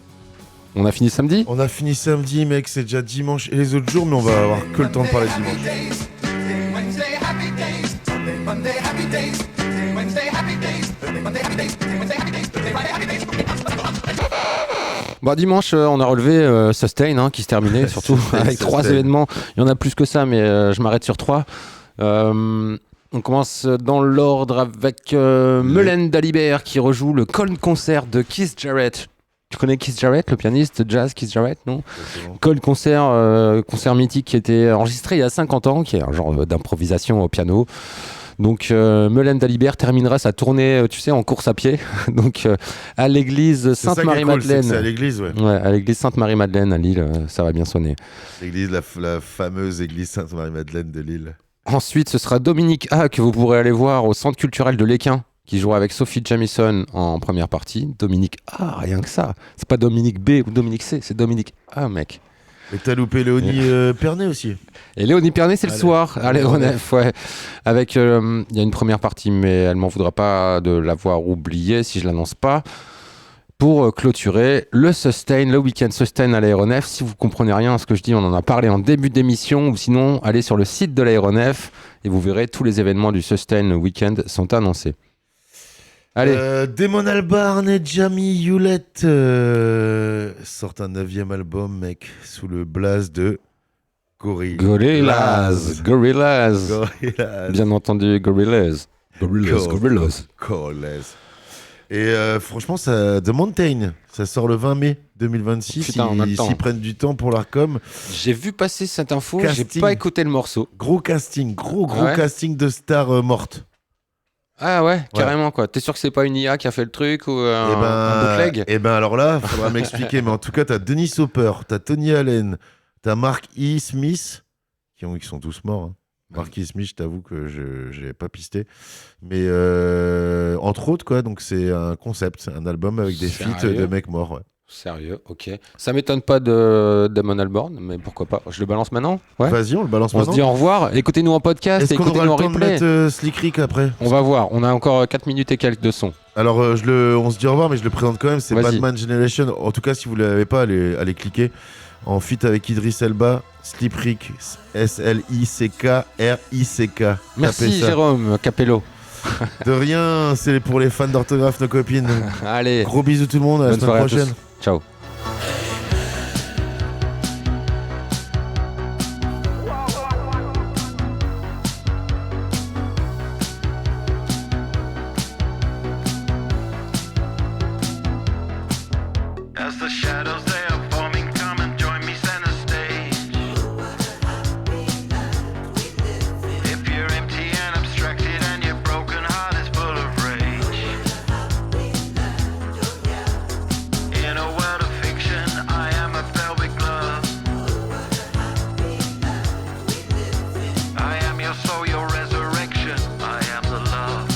On a fini samedi ? On a fini samedi, mec, c'est déjà dimanche et les autres jours, mais on va avoir que le temps de parler dimanche. Bon, dimanche, on a relevé Sustain qui se terminait, surtout avec 3 événements. Il y en a plus que ça, mais je m'arrête sur 3. On commence dans l'ordre avec Melaine Dalibert qui rejoue le Cold Concert de Keith Jarrett. Tu connais Keith Jarrett, le pianiste jazz Keith Jarrett, non ? Cold Concert, concert mythique qui a été enregistré il y a 50 ans, qui est un genre d'improvisation au piano. Donc Melaine Dalibert terminera sa tournée, tu sais, en course à pied, donc à l'église Sainte-Marie-Madeleine. C'est à l'église, ouais. Ouais, à l'église Sainte-Marie-Madeleine à Lille, ça va bien sonner. L'église, la fameuse église Sainte-Marie-Madeleine de Lille. Ensuite, ce sera Dominique A que vous pourrez aller voir au Centre culturel de l'Équin, qui jouera avec Sophie Jamison en première partie. Dominique A, rien que ça. C'est pas Dominique B ou Dominique C, c'est Dominique A, mec. Et t'as loupé Léonie Pernet aussi. Et Léonie Pernet, c'est le soir à l'aéronef, ouais. Avec, il y a une première partie, mais elle m'en voudra pas de l'avoir oubliée si je l'annonce pas. Pour clôturer le Sustain, le week-end Sustain à l'aéronef. Si vous comprenez rien à ce que je dis, on en a parlé en début d'émission, ou sinon, allez sur le site de l'aéronef et vous verrez tous les événements du Sustain week-end sont annoncés. Allez. Damon Albarn et Jamie Hewlett sortent un 9e album, mec, sous le blaze de Gorillaz. Bien entendu, Gorillaz. Et franchement, The Mountain, ça sort le 20 mai 2026. Putain, ils s'y prennent du temps pour l'ARCOM. J'ai vu passer cette info, j'ai pas écouté le morceau. Gros casting, gros casting de stars mortes. Ah ouais, carrément quoi. T'es sûr que c'est pas une IA qui a fait le truc ou un bootleg ? Eh ben alors là, faudra m'expliquer. Mais en tout cas, t'as Dennis Hopper, t'as Tony Allen, t'as Mark E. Smith, qui sont tous morts. Hein. Mark E. Smith, je t'avoue que je n'avais pas pisté. Mais entre autres, quoi. Donc c'est un concept, un album avec des feats de mecs morts. Ouais. Sérieux, ok. Ça m'étonne pas de Damon Albarn, mais pourquoi pas. Je le balance maintenant ? Ouais. Vas-y, on le balance maintenant. On se dit au revoir. Écoutez-nous en podcast. Est-ce qu'on aura le temps de mettre Slick Rick après ? On va voir. On a encore 4 minutes et quelques de son. Alors, on se dit au revoir, mais je le présente quand même. C'est Vas-y. Batman Generation. En tout cas, si vous ne l'avez pas, allez cliquer. En feat avec Idris Elba, Slick Rick, S-L-I-C-K-R-I-C-K. Merci Jérôme Capello. De rien, c'est pour les fans d'orthographe, nos copines. Allez. Gros bisous tout le monde, à la semaine prochaine. Ciao. As the shadows they are forming, come and join me center stage. If you're empty and abstracted and your broken heart is full of rage, in a world of fiction, I am a velvet glove. I am your soul, your resurrection. I am the love.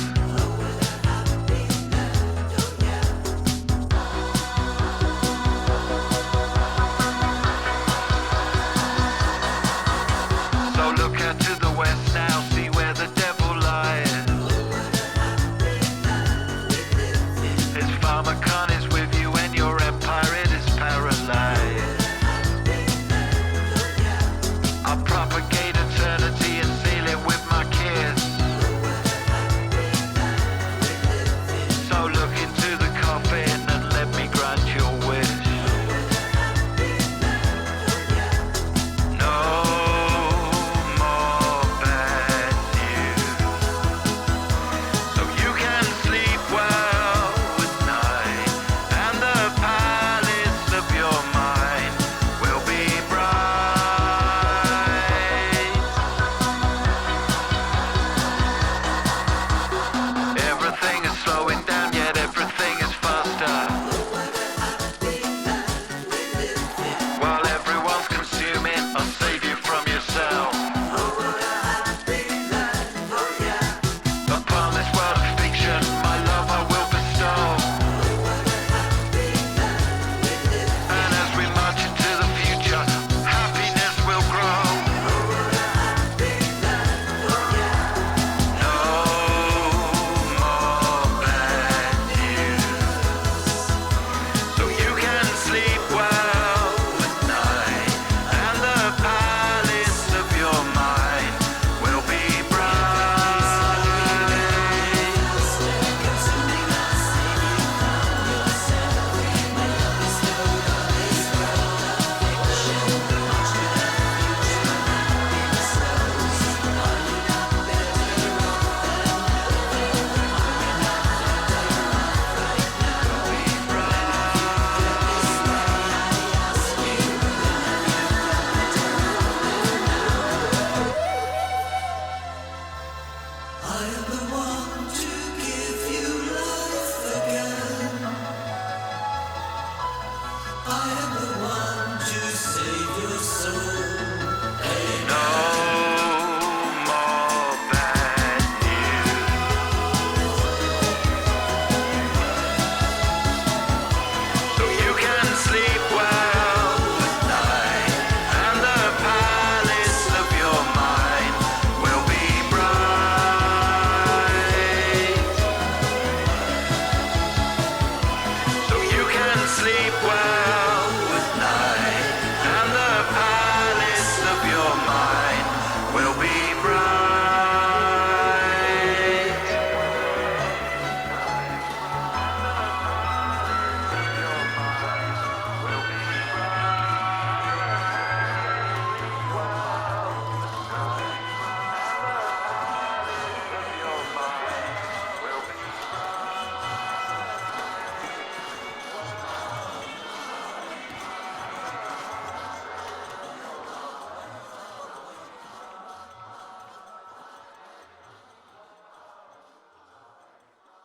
I am the one to save your soul.